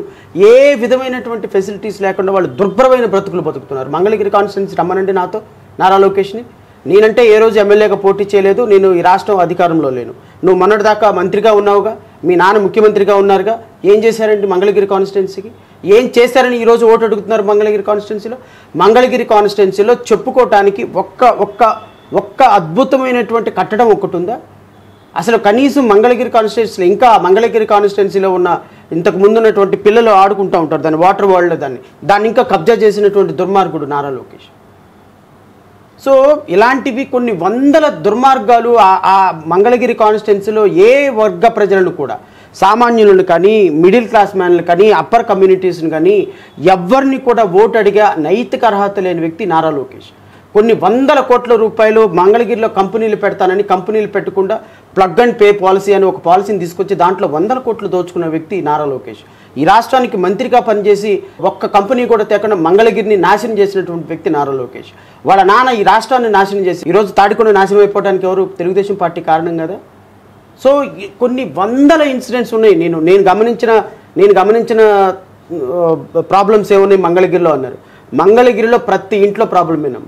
ఏ విధమైనటువంటి ఫెసిలిటీస్ లేకుండా వాళ్ళు దుర్భరమైన బ్రతుకులు బతుకుతున్నారు. మంగళగిరి కాన్స్టిట్యున్సీ రమ్మనండి నాతో, నారా లోకేష్ని. నేనంటే ఏ రోజు ఎమ్మెల్యేగా పోటీ చేయలేదు, నేను ఈ రాష్ట్రం అధికారంలో లేను. నువ్వు మొన్నటిదాకా మంత్రిగా ఉన్నావుగా, మీ నాన్న ముఖ్యమంత్రిగా ఉన్నారుగా. ఏం చేశారండి మంగళగిరి కాన్స్టిట్యున్సీకి? ఏం చేశారని ఈరోజు ఓటు అడుగుతున్నారు మంగళగిరి కాన్స్టిట్యున్సీలో? మంగళగిరి కాన్స్టిట్యున్సీలో చెప్పుకోవటానికి ఒక్క అద్భుతమైనటువంటి కట్టడం ఒకటి ఉందా? అసలు కనీసం మంగళగిరి కాన్స్టిట్యున్సీలో, ఇంకా మంగళగిరి కాన్స్టిట్యున్సీలో ఉన్న ఇంతకు ముందు ఉన్నటువంటి పిల్లలు ఆడుకుంటూ ఉంటారు దాన్ని, వాటర్ వరల్డ్ దాన్ని ఇంకా కబ్జా చేసినటువంటి దుర్మార్గుడు నారా లోకేష్. సో ఇలాంటివి కొన్ని వందల దుర్మార్గాలు ఆ మంగళగిరి కాన్స్టిట్యున్సీలో ఏ వర్గ ప్రజలను కూడా, సామాన్యులను కానీ, మిడిల్ క్లాస్ మ్యాన్లు కానీ, అప్పర్ కమ్యూనిటీస్ని కానీ ఎవరిని కూడా ఓటు అడిగే నైతిక అర్హత లేని వ్యక్తి నారా లోకేష్. కొన్ని వందల కోట్ల రూపాయలు మంగళగిరిలో కంపెనీలు పెడతానని కంపెనీలు పెట్టకుండా ప్లగ్ అండ్ పే పాలసీ అని ఒక పాలసీని తీసుకొచ్చి దాంట్లో 100 కోట్లు దోచుకున్న వ్యక్తి నారా లోకేష్. ఈ రాష్ట్రానికి మంత్రిగా పనిచేసి ఒక్క కంపెనీ కూడా తేకుండా మంగళగిరిని నాశనం చేసినటువంటి వ్యక్తి నారా లోకేష్. వాళ్ళ నాన్న ఈ రాష్ట్రాన్ని నాశనం చేసి ఈరోజు తాడికొండ నాశనం అయిపోవడానికి ఎవరు? తెలుగుదేశం పార్టీ కారణం కదా. సో కొన్ని వందల ఇన్సిడెంట్స్ ఉన్నాయి. నేను గమనించిన ప్రాబ్లమ్స్ ఏమున్నాయి మంగళగిరిలో అన్నారు. మంగళగిరిలో ప్రతి ఇంట్లో ప్రాబ్లమేనా?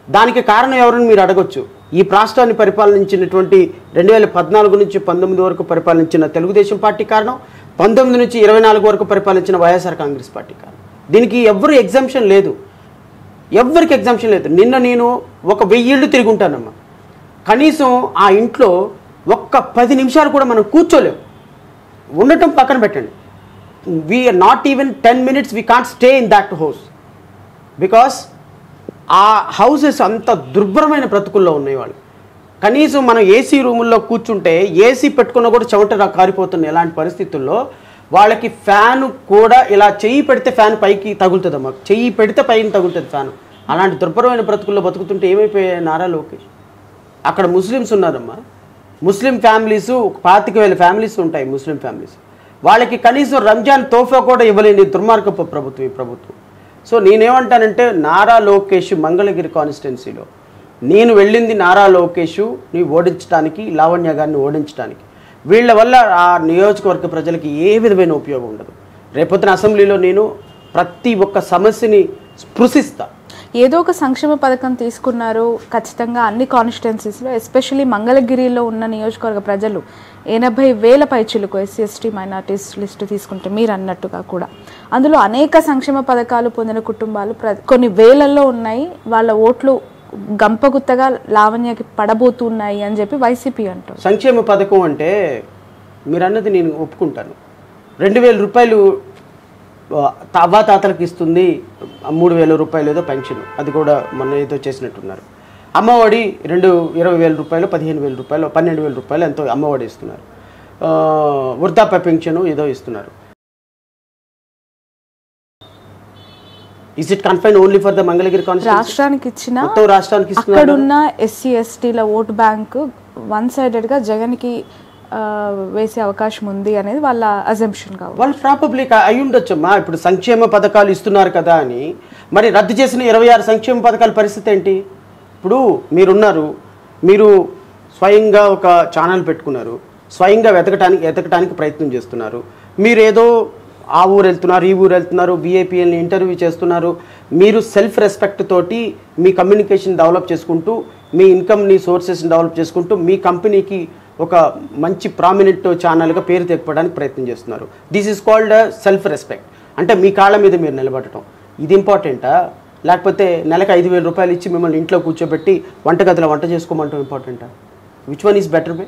దానికి కారణం ఎవరని మీరు అడగొచ్చు. ఈ రాష్ట్రాన్ని పరిపాలించినటువంటి 2014 నుంచి 19 వరకు పరిపాలించిన తెలుగుదేశం పార్టీ కారణం, 19 నుంచి 24 వరకు పరిపాలించిన వైఎస్ఆర్ కాంగ్రెస్ పార్టీ కారణం. దీనికి ఎవరు ఎగ్జామ్షన్ లేదు, ఎవరికి ఎగ్జామ్షన్ లేదు. నిన్న నేను ఒక 1000 ఇళ్ళు తిరిగి ఉంటానమ్మా. కనీసం ఆ ఇంట్లో ఒక్క 10 నిమిషాలు కూడా మనం కూర్చోలేము. ఉండటం పక్కన పెట్టండి, we are not even 10 minutes we can't stay in that house. Because ఆ హౌసెస్ అంత దుర్భరమైన బ్రతుకుల్లో ఉన్నాయి వాళ్ళు. కనీసం మనం ఏసీ రూముల్లో కూర్చుంటే ఏసీ పెట్టుకున్నా కూడా చెమట కారిపోతుంది. ఇలాంటి పరిస్థితుల్లో వాళ్ళకి ఫ్యాను కూడా ఇలా చెయ్యి పెడితే ఫ్యాన్ పైకి తగులుతుందమ్మా, చెయ్యి పెడితే పైన తగులుతుంది ఫ్యాను. అలాంటి దుర్భరమైన బ్రతుకుల్లో బతుకుతుంటే ఏమైపోయాయి నారా లోకేష్? అక్కడ ముస్లిమ్స్ ఉన్నారమ్మా, ముస్లిం ఫ్యామిలీస్ 25,000 ఫ్యామిలీస్ ఉంటాయి ముస్లిం ఫ్యామిలీస్. వాళ్ళకి కనీసం రంజాన్ తోఫా కూడా ఇవ్వలేని దుర్మార్గపు ప్రభుత్వం ఈ ప్రభుత్వం. సో నేనేమంటానంటే, నారా లోకేష్ మంగళగిరి కాన్స్టిట్యున్సీలో నేను వెళ్ళింది నారా లోకేష్ని ఓడించడానికి, లావణ్య గారిని ఓడించడానికి. వీళ్ళ వల్ల ఆ నియోజకవర్గ ప్రజలకి ఏ విధమైన ఉపయోగం ఉండదు. రేపొద్దున అసెంబ్లీలో నేను ప్రతి ఒక్క సమస్యని స్పృశిస్తా. ఏదో ఒక సంక్షేమ పథకం తీసుకున్నారు ఖచ్చితంగా అన్ని కాన్స్టిట్యున్సీస్లో, ఎస్పెషల్లీ మంగళగిరిలో ఉన్న నియోజకవర్గ ప్రజలు 80,000 పైచిలకు ఎస్సీ ఎస్టీ మైనార్టీస్ లిస్టు తీసుకుంటే మీరు అన్నట్టుగా కూడా అందులో అనేక సంక్షేమ పథకాలు పొందిన కుటుంబాలు కొన్ని వేలల్లో ఉన్నాయి. వాళ్ళ ఓట్లు గంపగుత్తగా లావణ్యకి పడబోతున్నాయి అని చెప్పి వైసీపీ అంటారు. సంక్షేమ పథకం అంటే మీరు అన్నది నేను ఒప్పుకుంటాను. 2,000 రూపాయలు అవ్వాతాతలకు ఇస్తుంది, 3,000 రూపాయలు ఏదో పెన్షన్, అది కూడా మొన్న ఏదో చేసినట్టున్నారు. అమ్మఒడి 20,000 రూపాయలు, 15,000 రూపాయలు, 12,000 రూపాయలు ఎంతో అమ్మఒడి ఇస్తున్నారు. వృద్ధాప్య పెన్షన్ ఏదో ఇస్తున్నారు. Is it confine only for the Mangalagiri constituency? రాష్ట్రానికి ఇచ్చిన మొత్తం రాష్ట్రానికి అక్కడ ఉన్న ఎస్సీ ఎస్టీల ఓట్ బ్యాంక్ వన్ సైడెడ్గా జగన్కి వేసే అవకాశం ఉంది అనేది వాళ్ళ అజంప్షన్ కావాలి. వాళ్ళు ప్రాబబ్లీ అయి ఉండొచ్చమ్మా. ఇప్పుడు సంక్షేమ పథకాలు ఇస్తున్నారు కదా అని మరి రద్దు చేసిన 26 సంక్షేమ పథకాల పరిస్థితి ఏంటి? ఇప్పుడు మీరున్నారు, మీరు స్వయంగా ఒక ఛానల్ పెట్టుకున్నారు, స్వయంగా వెతకటానికి ప్రయత్నం చేస్తున్నారు. మీరు ఏదో ఆ ఊరు వెళ్తున్నారు, ఈ ఊరు వెళ్తున్నారు, విఐపీఎల్ని ఇంటర్వ్యూ చేస్తున్నారు. మీరు సెల్ఫ్ రెస్పెక్ట్ తోటి మీ కమ్యూనికేషన్ డెవలప్ చేసుకుంటూ, మీ ఇన్కమ్ని సోర్సెస్ని డెవలప్ చేసుకుంటూ మీ కంపెనీకి ఒక మంచి ప్రామినెంట్ ఛానల్గా పేరు తెప్పడానికి ప్రయత్నం చేస్తున్నారు. This is called self respect. అంటే మీ కాళ్ళ మీద మీరు నిలబడటం, ఇది ఇంపార్టెంటా? లేకపోతే నెలకు 5,000 రూపాయలు ఇచ్చి మిమ్మల్ని ఇంట్లో కూర్చోబెట్టి వంటగదిలో వంట చేసుకోమంటాం ఇంపార్టెంటా? Which one is better way?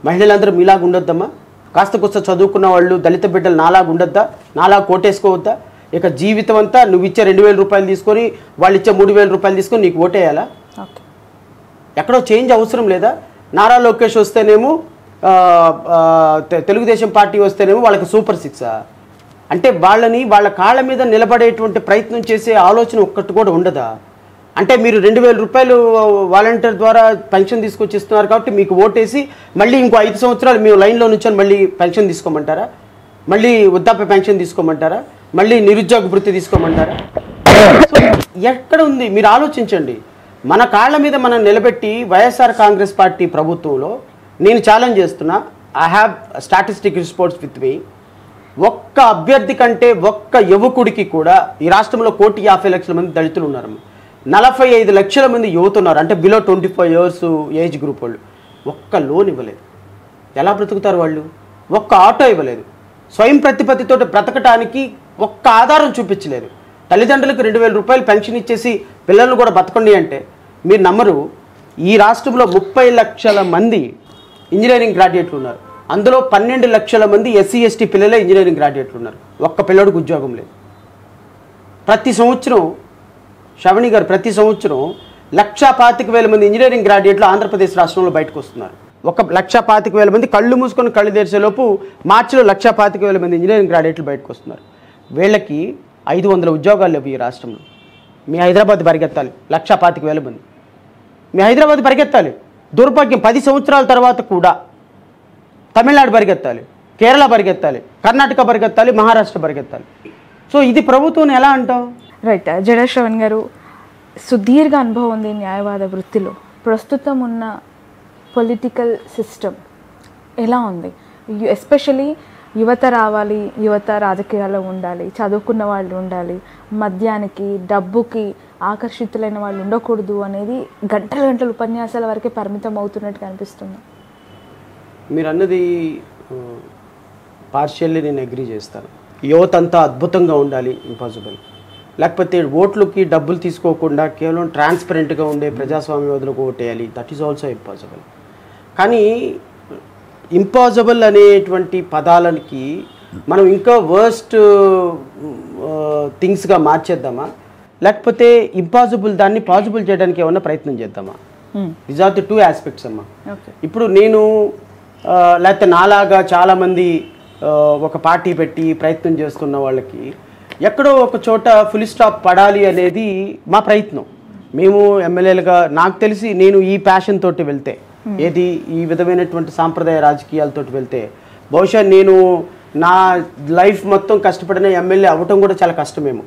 మహిళలందరూ మీలాగా ఉండొద్దమ్మా. కాస్త కూస్త చదువుకున్న వాళ్ళు, దళిత బిడ్డలు నాలాగా ఉండొద్దా? నాలాగా కోటేసుకోవద్దా? ఇక జీవితం అంతా నువ్వు ఇచ్చే 2,000 రూపాయలు తీసుకొని వాళ్ళు ఇచ్చే 3,000 రూపాయలు తీసుకొని నీకు ఓటేయాలా? ఎక్కడో చేంజ్ అవసరం లేదా? నారా లోకేష్ వస్తేనేమో, తెలుగుదేశం పార్టీ వస్తేనేమో వాళ్ళకి సూపర్ 6. అంటే వాళ్ళ కాళ్ళ మీద నిలబడేటువంటి ప్రయత్నం చేసే ఆలోచన ఒక్కటి కూడా ఉండదా? అంటే మీరు 2,000 రూపాయలు వాలంటీర్ ద్వారా పెన్షన్ తీసుకొచ్చి ఇస్తున్నారు కాబట్టి మీకు ఓటేసి మళ్ళీ ఇంకో 5 సంవత్సరాలు మీరు లైన్లో నుంచొని మళ్ళీ పెన్షన్ తీసుకోమంటారా? మళ్ళీ వృద్ధాప్య పెన్షన్ తీసుకోమంటారా? మళ్ళీ నిరుద్యోగ వృత్తి తీసుకోమంటారా? సో ఎక్కడ ఉంది మీరు ఆలోచించండి. మన కాళ్ళ మీద మనం నిలబెట్టి వైఎస్ఆర్ కాంగ్రెస్ పార్టీ ప్రభుత్వంలో నేను ఛాలెంజ్ చేస్తున్నా, I have statistic reports with me. ఒక్క అభ్యర్థి కంటే ఒక్క యువకుడికి కూడా ఈ రాష్ట్రంలో 1,50,00,000 మంది దళితులు ఉన్నారు. 45 లక్షల మంది యువత ఉన్నారు, అంటే బిలో 25 years ఏజ్ గ్రూప్ వాళ్ళు. ఒక్క లోన్ ఇవ్వలేదు. ఎలా బ్రతుకుతారు వాళ్ళు? ఒక్క ఆటో ఇవ్వలేదు. స్వయం ప్రతిపత్తితో బ్రతకటానికి ఒక్క ఆధారం చూపించలేదు. తల్లిదండ్రులకు 2,000 రూపాయలు పెన్షన్ ఇచ్చేసి పిల్లలను కూడా బతకండి అంటే మీరు నమ్మరు. ఈ రాష్ట్రంలో 30 లక్షల మంది ఇంజనీరింగ్ గ్రాడ్యుయేట్లు ఉన్నారు. అందులో 12 లక్షల మంది ఎస్సీ ఎస్టీ పిల్లలే ఇంజనీరింగ్ గ్రాడ్యుయేట్లు ఉన్నారు. ఒక్క పిల్లడికి ఉద్యోగం లేదు. ప్రతి సంవత్సరం శ్రవణి గారు ప్రతి సంవత్సరం 1,25,000 మంది ఇంజనీరింగ్ గ్రాడ్యుయేట్లు ఆంధ్రప్రదేశ్ రాష్ట్రంలో బయటకు వస్తున్నారు. 1,25,000 మంది కళ్ళు మూసుకొని కళ్ళు తెరిచేలోపు మార్చిలో 1,25,000 మంది ఇంజనీరింగ్ గ్రాడ్యుయేట్లు బయటకు వస్తున్నారు. వీళ్ళకి 500 ఉద్యోగాలు లేవు ఈ రాష్ట్రంలో. మీ హైదరాబాద్ పరిగెత్తాలి, 1,25,000 మంది. మీ హైదరాబాద్ పరిగెత్తాలి. దౌర్భాగ్యం 10 సంవత్సరాల తర్వాత కూడా తమిళనాడు పరిగెత్తాలి, కేరళ పరిగెత్తాలి, కర్ణాటక పరిగెత్తాలి, మహారాష్ట్ర పరిగెత్తాలి. సో ఇది ప్రభుత్వం ఎలా అంటాం? రైట్. జడా శ్రవణ్ గారు, సుదీర్ఘ అనుభవం ఉంది న్యాయవాద వృత్తిలో. ప్రస్తుతం ఉన్న పొలిటికల్ సిస్టమ్ ఎలా ఉంది? ఎస్పెషలీ యువత రావాలి, యువత రాజకీయాల్లో ఉండాలి, చదువుకున్న వాళ్ళు ఉండాలి, మద్యానికి డబ్బుకి ఆకర్షితులైన వాళ్ళు ఉండకూడదు అనేది గంటల గంటల ఉపన్యాసాల వరకే పరిమితం అవుతున్నట్టు కనిపిస్తుంది. మీరు అన్నది పార్షియల్లీ నేను అగ్రీ చేస్తాను. యువత అంతా అద్భుతంగా ఉండాలి, ఇంపాసిబుల్. లేకపోతే ఓట్లకి డబ్బులు తీసుకోకుండా కేవలం ట్రాన్స్పరెంట్గా ఉండే ప్రజాస్వామ్యవాదులకు ఓటేయాలి, దట్ ఈజ్ ఆల్సో ఇంపాసిబుల్. కానీ ఇంపాసిబుల్ అనేటువంటి పదాలకి మనం ఇంకా వర్స్ట్ థింగ్స్గా మార్చేద్దామా, లేకపోతే ఇంపాసిబుల్ దాన్ని పాసిబుల్ చేయడానికి ఏమన్నా ప్రయత్నం చేద్దామా? దీస్ ఆర్ ది 2 ఆస్పెక్ట్స్ అమ్మా. ఇప్పుడు నేను లేకపోతే నాలాగా చాలామంది ఒక పార్టీ పెట్టి ప్రయత్నం చేస్తున్న వాళ్ళకి ఎక్కడో ఒక చోట ఫుల్ స్టాప్ పడాలి అనేది మా ప్రయత్నం. మేము ఎమ్మెల్యేలుగా నాకు తెలిసి నేను ఈ ప్యాషన్ తోటి వెళ్తే, ఏది ఈ విధమైనటువంటి సాంప్రదాయ రాజకీయాలతో వెళ్తే బహుశా నేను నా లైఫ్ మొత్తం కష్టపడిన ఎమ్మెల్యే అవ్వటం కూడా చాలా కష్టమేమో.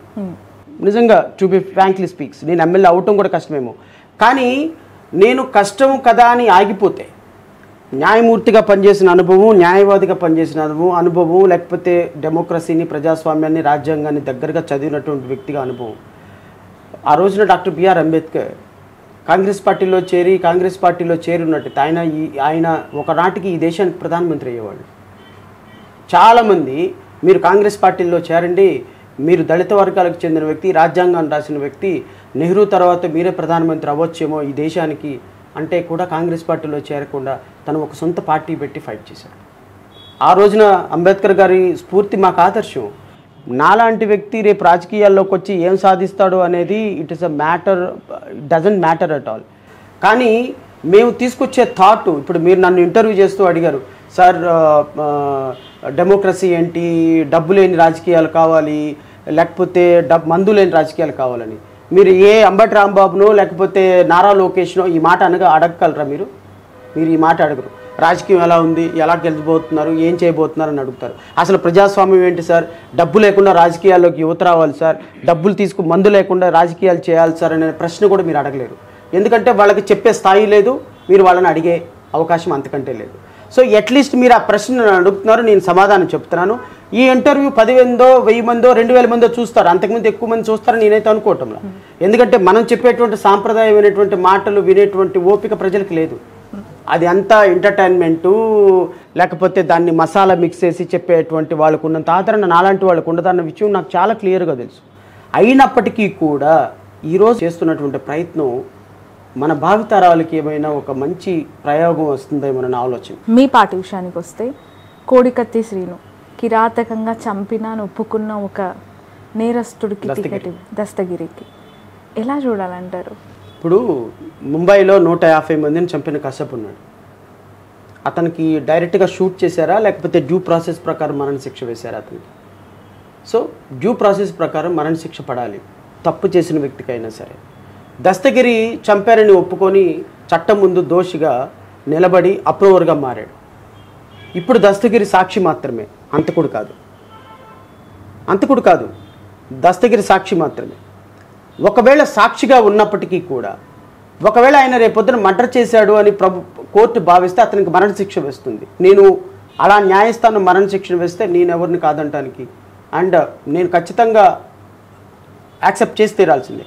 నిజంగా టు బి ఫ్రాంక్లీ స్పీక్స్ నేను ఎమ్మెల్యే అవ్వటం కూడా కష్టమేమో. కానీ నేను కష్టం కదా అని ఆగిపోతే న్యాయమూర్తిగా పనిచేసిన అనుభవం, న్యాయవాదిగా పనిచేసిన అనుభవం, లేకపోతే డెమోక్రసీని, ప్రజాస్వామ్యాన్ని, రాజ్యాంగాన్ని దగ్గరగా చదివినటువంటి వ్యక్తిగా అనుభవం. ఆ రోజున డాక్టర్ బిఆర్ అంబేద్కర్ కాంగ్రెస్ పార్టీలో చేరి ఉన్నట్టు ఆయన ఒకనాటికి ఈ దేశానికి ప్రధానమంత్రి అయ్యేవాళ్ళు. చాలామంది మీరు కాంగ్రెస్ పార్టీలో చేరండి, మీరు దళిత వర్గాలకు చెందిన వ్యక్తి, రాజ్యాంగాన్ని రాసిన వ్యక్తి, నెహ్రూ తర్వాత మీరే ప్రధానమంత్రి అవ్వచ్చేమో ఈ దేశానికి అంటే కూడా కాంగ్రెస్ పార్టీలో చేరకుండా తను ఒక సొంత పార్టీ పెట్టి ఫైట్ చేశాడు. ఆ రోజున అంబేద్కర్ గారి స్ఫూర్తి మాకు ఆదర్శం. నాలాంటి వ్యక్తి రేపు రాజకీయాల్లోకి వచ్చి ఏం సాధిస్తాడు అనేది it is a matter, it doesn't matter at all. కానీ మేము తీసుకొచ్చే థాట్, ఇప్పుడు మీరు నన్ను ఇంటర్వ్యూ చేస్తూ అడిగారు, సార్ డెమోక్రసీ ఏంటి, డబ్బు లేని రాజకీయాలు కావాలి, లేకపోతే మందు లేని రాజకీయాలు కావాలని. మీరు ఏ అంబటి రాంబాబునో లేకపోతే నారా లోకేష్నో ఈ మాట అడగగలరా? మీరు ఈ మాట అడగరు. రాజకీయం ఎలా ఉంది, ఎలా గెలిచిపోతున్నారు, ఏం చేయబోతున్నారు అని అడుగుతారు. అసలు ప్రజాస్వామ్యం ఏంటి సార్, డబ్బు లేకుండా రాజకీయాల్లోకి యువత రావాలి సార్, డబ్బులు మందు లేకుండా రాజకీయాలు చేయాలి సార్ అనే ప్రశ్న కూడా మీరు అడగలేరు. ఎందుకంటే వాళ్ళకి చెప్పే స్థాయి లేదు, మీరు వాళ్ళని అడిగే అవకాశం అంతకంటే లేదు. సో అట్లీస్ట్ మీరు ఆ ప్రశ్న అడుగుతున్నారు, నేను సమాధానం చెప్తున్నాను. ఈ ఇంటర్వ్యూ 10,000 మందో 1,000 మందో 2,000 మందో చూస్తారు, అంతకుముందు ఎక్కువ మంది చూస్తారని నేనైతే అనుకోవటంలో. ఎందుకంటే మనం చెప్పేటువంటి సాంప్రదాయమైనటువంటి మాటలు వినేటువంటి ఓపిక ప్రజలకు లేదు. అది అంతా ఎంటర్టైన్మెంటు, లేకపోతే దాన్ని మసాలా మిక్స్ చేసి చెప్పేటువంటి వాళ్ళకు ఉన్నంత ఆదరణ నాలాంటి వాళ్ళకు ఉండదన్న విషయం నాకు చాలా క్లియర్గా తెలుసు. అయినప్పటికీ కూడా ఈరోజు చేస్తున్నటువంటి ప్రయత్నం మన భావితరాలకి ఏమైనా ఒక మంచి ప్రయోగం వస్తుందేమో అన్న ఆలోచన. మీ పార్టీ విషయానికి వస్తే కోడికత్తి శ్రీను కిరాతకంగా చంపినా ఒప్పుకున్న ఒక నేరస్తుడికి టికెట్ దస్తగిరికి ఎలా చూడాలంటారు? ఇప్పుడు ముంబైలో 150 మందిని చంపిన కశ్యప్ ఉన్నాడు. అతనికి డైరెక్ట్గా షూట్ చేశారా, లేకపోతే డ్యూ ప్రాసెస్ ప్రకారం మరణశిక్ష వేశారా అతనికి? సో డ్యూ ప్రాసెస్ ప్రకారం మరణశిక్ష పడాలి తప్పు చేసిన వ్యక్తికైనా సరే. దస్తగిరి చంపారని ఒప్పుకొని చట్టం ముందు దోషిగా నిలబడి అప్రూవర్గా మారాడు. ఇప్పుడు దస్తగిరి సాక్షి మాత్రమే, అంతకుడు కాదు, దస్తగిరి సాక్షి మాత్రమే. ఒకవేళ సాక్షిగా ఉన్నప్పటికీ కూడా ఒకవేళ ఆయన రేపొద్దున మర్డర్ చేశాడు అని కోర్టు భావిస్తే అతనికి మరణశిక్ష వేస్తుంది. నేను అలా న్యాయస్థానం మరణశిక్షణ వేస్తే నేను ఎవరిని కాదంటానికి అండ్ నేను ఖచ్చితంగా యాక్సెప్ట్ చేసి తీరాల్సిందే.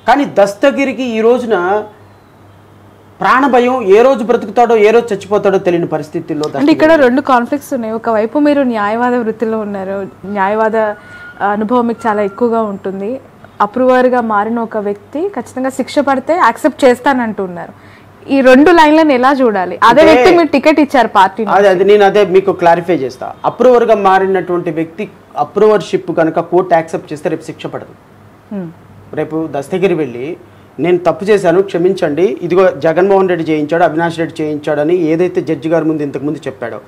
కానీ దస్తగిరికి ఈ రోజున ప్రాణభయం, ఏ రోజు బ్రతుకుతాడో ఏ రోజు చచ్చిపోతాడో తెలియని పరిస్థితుల్లో. అంటే ఇక్కడ రెండు కాన్ఫ్లిక్ట్స్ ఉన్నాయి. ఒకవైపు మీరు న్యాయవాద వృత్తిలో ఉన్నారు, న్యాయవాద అనుభవం మీకు చాలా ఎక్కువగా ఉంటుంది. అప్రూవర్గా మారిన ఒక వ్యక్తి ఖచ్చితంగా శిక్ష పడితే యాక్సెప్ట్ చేస్తానంటున్నారు. ఈ రెండు లైన్లను ఎలా చూడాలి? అదే వ్యక్తి మీరు టికెట్ ఇచ్చారు పార్టీ. నేను అదే మీకు క్లారిఫై చేస్తా. అప్రూవర్గా మారినటువంటి వ్యక్తి అప్రూవర్షిప్ కనుక కోర్టు యాక్సెప్ట్ చేస్తే రేపు శిక్ష పడదు. రేపు దస్తగిరి వెళ్ళి నేను తప్పు చేశాను క్షమించండి, ఇదిగో జగన్మోహన్ రెడ్డి చేయించాడు, అవినాష్ రెడ్డి చేయించాడని ఏదైతే జడ్జి గారి ముందు ఇంతకుముందు చెప్పాడో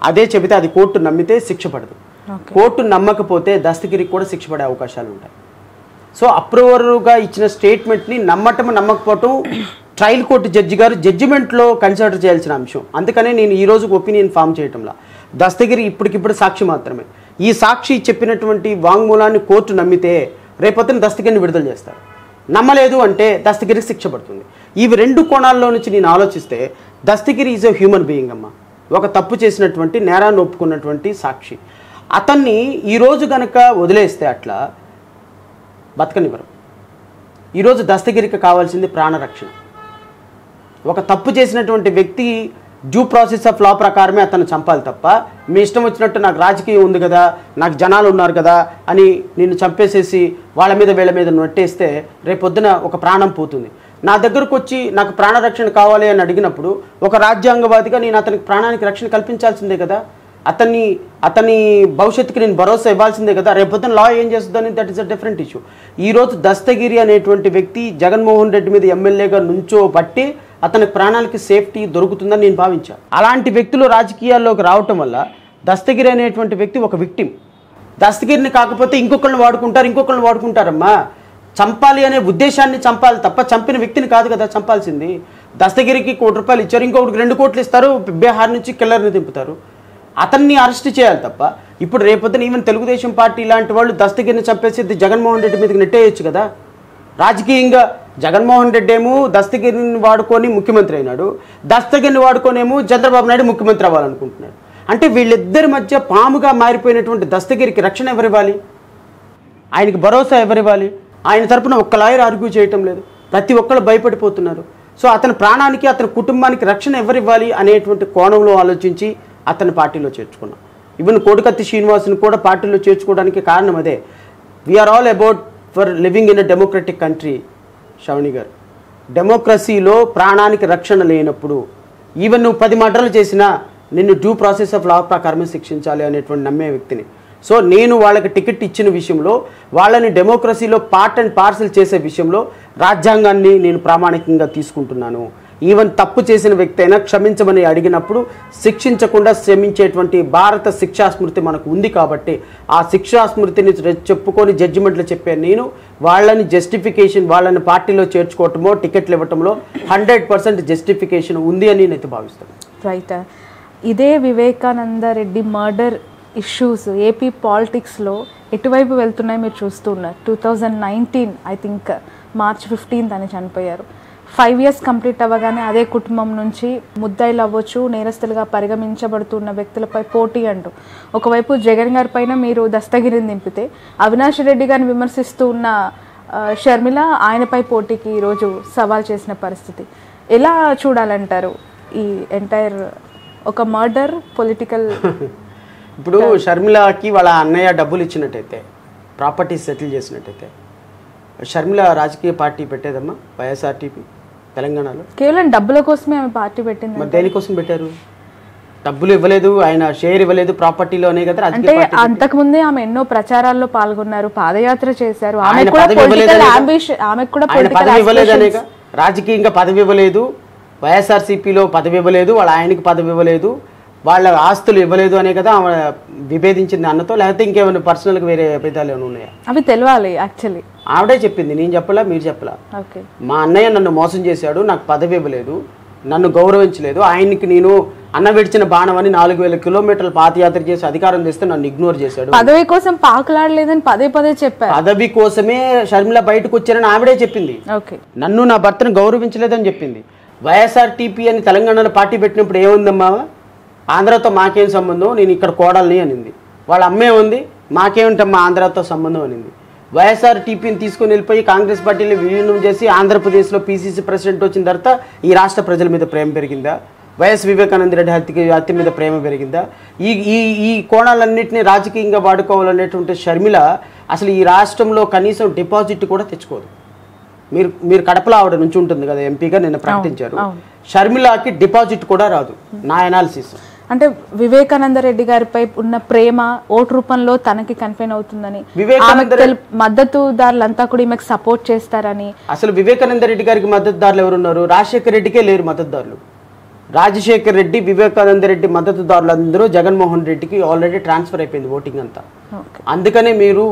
అదే చెబితే అది కోర్టు నమ్మితే శిక్ష పడదు. కోర్టు నమ్మకపోతే దస్తగిరికి కూడా శిక్ష పడే అవకాశాలు ఉంటాయి. సో అప్రూవర్గా ఇచ్చిన స్టేట్మెంట్ని నమ్మకపోవటం ట్రయల్ కోర్టు జడ్జి గారు జడ్జిమెంట్లో కన్సిడర్ చేయాల్సిన అంశం. అందుకనే నేను ఈ రోజు ఒపీనియన్ ఫామ్ చేయటంలా. దస్తగిరి ఇప్పటికిప్పుడు సాక్షి మాత్రమే. ఈ సాక్షి చెప్పినటువంటి వాంగ్మూలాన్ని కోర్టు నమ్మితే రేపొద్దున దస్తగిరిని విడుదల చేస్తారు. నమ్మలేదు అంటే దస్తగిరికి శిక్ష పడుతుంది. ఇవి రెండు కోణాల్లో నుంచి నేను ఆలోచిస్తే Dastagiri is a human being అమ్మ. ఒక తప్పు చేసినటువంటి నేరాన్ని ఒప్పుకున్నటువంటి సాక్షి. అతన్ని ఈరోజు కనుక వదిలేస్తే అట్లా బతకనివ్వరు. ఈరోజు దస్తగిరికి కావాల్సింది ప్రాణరక్షణ. ఒక తప్పు చేసినటువంటి వ్యక్తి డ్యూ ప్రాసెస్ ఆఫ్ లా ప్రకారమే అతను చంపాలి తప్ప మీ ఇష్టం వచ్చినట్టు నాకు రాజకీయం ఉంది కదా, నాకు జనాలు ఉన్నారు కదా అని నిన్ను చంపేసేసి వాళ్ళ మీద వీళ్ళ మీద నెట్టేస్తే రేపొద్దున ఒక ప్రాణం పోతుంది. నా దగ్గరకు వచ్చి నాకు ప్రాణరక్షణ కావాలి అని అడిగినప్పుడు ఒక రాజ్యాంగవాదిగా నేను అతనికి ప్రాణానికి రక్షణ కల్పించాల్సిందే కదా. అతని భవిష్యత్తుకి నేను భరోసా ఇవ్వాల్సిందే కదా. రేపొద్దున లా ఏం చేస్తుందని that is a different issue. ఈరోజు దస్తగిరి అనేటువంటి వ్యక్తి జగన్మోహన్ రెడ్డి మీద ఎమ్మెల్యేగా నుంచోబట్టి అతనికి ప్రాణాలకి సేఫ్టీ దొరుకుతుందని నేను భావించాను. అలాంటి వ్యక్తులు రాజకీయాల్లోకి రావటం వల్ల దస్తగిరి అనేటువంటి వ్యక్తి ఒక విక్టిమ్. దస్తగిరిని కాకపోతే ఇంకొకరిని వాడుకుంటారమ్మా. చంపాలి అనే ఉద్దేశాన్ని చంపాలి తప్ప చంపిన వ్యక్తిని కాదు కదా చంపాల్సింది. దస్తగిరికి ₹1 కోట్లు ఇచ్చారు, ఇంకొకటికి 2 కోట్లు ఇస్తారు, బీహార్ నుంచి కిల్లర్ని దింపుతారు. అతన్ని అరెస్ట్ చేయాలి తప్ప ఇప్పుడు రేపొద్దున ఈవెన్ తెలుగుదేశం పార్టీ లాంటి వాళ్ళు దస్తగిరిని చంపేసి జగన్మోహన్ రెడ్డి మీదకి నెట్టేయచ్చు కదా. రాజకీయంగా జగన్మోహన్ రెడ్డి ఏమో దస్తగిరిని వాడుకొని ముఖ్యమంత్రి అయినాడు, దస్తగిరిని వాడుకొనేమో చంద్రబాబు నాయుడు ముఖ్యమంత్రి అవ్వాలనుకుంటున్నాడు. అంటే వీళ్ళిద్దరి మధ్య పాముగా మారిపోయినటువంటి దస్తగిరికి రక్షణ ఎవరివ్వాలి? ఆయనకి భరోసా ఎవరివ్వాలి? ఆయన తరపున ఒక్క లాయర్ ఆర్గ్యూ చేయటం లేదు, ప్రతి ఒక్కళ్ళు భయపడిపోతున్నారు. సో అతని ప్రాణానికి అతని కుటుంబానికి రక్షణ ఎవరివ్వాలి అనేటువంటి కోణంలో ఆలోచించి అతని పార్టీలో చేర్చుకున్నాం. ఈవెన్ కోడికత్తి శ్రీనివాస్ని కూడా పార్టీలో చేర్చుకోవడానికి కారణం అదే. We are all about for living in a democratic country. Sravani garu, డెమోక్రసీలో ప్రాణానికి రక్షణ లేనప్పుడు ఈవెన్ నువ్వు 10 మర్డర్లు చేసినా నిన్ను డ్యూ ప్రాసెస్ ఆఫ్ లా ప్రకారమే శిక్షించాలి అనేటువంటి నమ్మే వ్యక్తిని. సో నేను వాళ్ళకి టికెట్ ఇచ్చిన విషయంలో వాళ్ళని డెమోక్రసీలో పార్ట్ అండ్ పార్సల్ చేసే విషయంలో రాజ్యాంగాన్ని నేను ప్రామాణికంగా తీసుకుంటున్నాను. ఈవెన్ తప్పు చేసిన వ్యక్తి అయినా క్షమించమని అడిగినప్పుడు శిక్షించకుండా క్షమించేటువంటి భారత శిక్షా స్మృతి మనకు ఉంది కాబట్టి ఆ శిక్షా స్మృతిని చెప్పుకొని జడ్జిమెంట్లు చెప్పే నేను వాళ్ళని వాళ్ళని పార్టీలో చేర్చుకోవటమో టికెట్లు ఇవ్వటంలో 100% జస్టిఫికేషన్ ఉంది అని నేను భావిస్తాను. రైట్. ఇదే Vivekananda Reddy murder issues AP పాలిటిక్స్లో ఎటువైపు వెళ్తున్నాయి మీరు చూస్తున్నారు. 2019 ఐ థింక్ March 15th అని చనిపోయారు. 5 years కంప్లీట్ అవ్వగానే అదే కుటుంబం నుంచి ముద్దాయిలు అవ్వచ్చు, నేరస్తులుగా పరిగణించబడుతున్న వ్యక్తులపై పోటీ అంటూ ఒకవైపు జగన్ గారి పైన మీరు దస్తగిరిని దింపితే అవినాష్ రెడ్డి గారిని విమర్శిస్తూ ఉన్న షర్మిల ఆయనపై పోటీకి ఈరోజు సవాల్ చేసిన పరిస్థితి. ఎలా చూడాలంటారు ఈ ఎంటైర్ ఒక మర్డర్ పొలిటికల్? ఇప్పుడు షర్మిలకి వాళ్ళ అన్నయ్య డబ్బులు ఇచ్చినట్టయితే, ప్రాపర్టీస్ సెటిల్ చేసినట్టయితే షర్మిల రాజకీయ పార్టీ పెట్టేదమ్మా వైఎస్ఆర్టీపీ తెలంగాణలో? కేవలం డబ్బుల కోసమే ఆమె పార్టీ పెట్టింది. మరి దేనికోసం పెట్టారు? డబ్బులు ఇవ్వలేదు, ఆయన షేర్ ఇవ్వలేదు ప్రాపర్టీలోనే కదా. అంటే అంతకుముందే ఆమె ఎన్నో ప్రచారాల్లో పాల్గొన్నారు, పాదయాత్ర చేశారు. రాజకీయంగా పదవి ఇవ్వలేదు, వైఎస్ఆర్సీపీలో పదవి ఇవ్వలేదు, వాళ్ళ ఆయనకి పదవి ఇవ్వలేదు, వాళ్ళ ఆస్తులు ఇవ్వలేదు అనే కదా ఆమె విభేదించింది అన్నతో, లేకపోతే ఇంకేమైనా పర్సనల్గా వేరే అభిప్రాయాలు ఏమైనా ఉన్నాయా? అవి తెలియాలి యాక్చువల్లీ. ఆవిడే చెప్పింది, నేను చెప్పలా, మీరు చెప్పలా. ఓకే. మా అన్నయ్య నన్ను మోసం చేశాడు, నాకు పదవి ఇవ్వలేదు, నన్ను గౌరవించలేదు, ఆయనకి నేను అన్న విడిచిన బాణం అని 4000 కిలోమీటర్ల పాదయాత్ర చేసి అధికారం తెస్తే నన్ను ఇగ్నోర్ చేశాడు. పదవి కోసం పాకులాడలేదని పదే చెప్పారు. పదవి కోసమే షర్మిల బయటకు వచ్చారని ఆవిడే చెప్పింది. ఓకే. నన్ను నా భర్తను గౌరవించలేదని చెప్పింది. వైఎస్ఆర్టీపీ అని తెలంగాణలో పార్టీ పెట్టినప్పుడు ఏముందమ్మా, ఆంధ్రాతో మాకేం సంబంధం, నేను ఇక్కడ కోడల్ని అనింది. వాళ్ళ అమ్మే ఉంది, మాకేమిటమ్మా ఆంధ్రాతో సంబంధం అనింది. వైఎస్ఆర్టీపీని తీసుకుని వెళ్ళిపోయి కాంగ్రెస్ పార్టీని విలీనం చేసి ఆంధ్రప్రదేశ్లో పీసీసీ ప్రెసిడెంట్ వచ్చిన తర్వాత ఈ రాష్ట్ర ప్రజల మీద ప్రేమ పెరిగిందా? వైఎస్ వివేకానంద రెడ్డి హత్య మీద ప్రేమ పెరిగిందా? ఈ ఈ ఈ కోణాలన్నింటినీ రాజకీయంగా వాడుకోవాలనేటువంటి షర్మిల అసలు ఈ రాష్ట్రంలో కనీసం డిపాజిట్ కూడా తెచ్చుకోదు. మీరు కడపలో ఆవిడ నుంచి ఉంటుంది కదా ఎంపీగా, నిన్న ప్రకటించారు. షర్మిలకి డిపాజిట్ కూడా రాదు నా అనాలిసిస్. అంటే వివేకానంద రెడ్డి గారిపై ఉన్న ప్రేమ ఓటు రూపంలో తనకి కన్ఫైన్ అవుతుందని, మద్దతుదారులంతా కూడా ఈమెకు సపోర్ట్ చేస్తారని. అసలు వివేకానంద రెడ్డి గారికి మద్దతుదారులు ఎవరున్నారు? రాజశేఖర రెడ్డికే లేరు మద్దతుదారులు. రాజశేఖర్ రెడ్డి, వివేకానంద రెడ్డి మద్దతుదారులు అందరూ జగన్మోహన్ రెడ్డికి ఆల్రెడీ ట్రాన్స్ఫర్ అయిపోయింది ఓటింగ్ అంతా. అందుకనే మీరు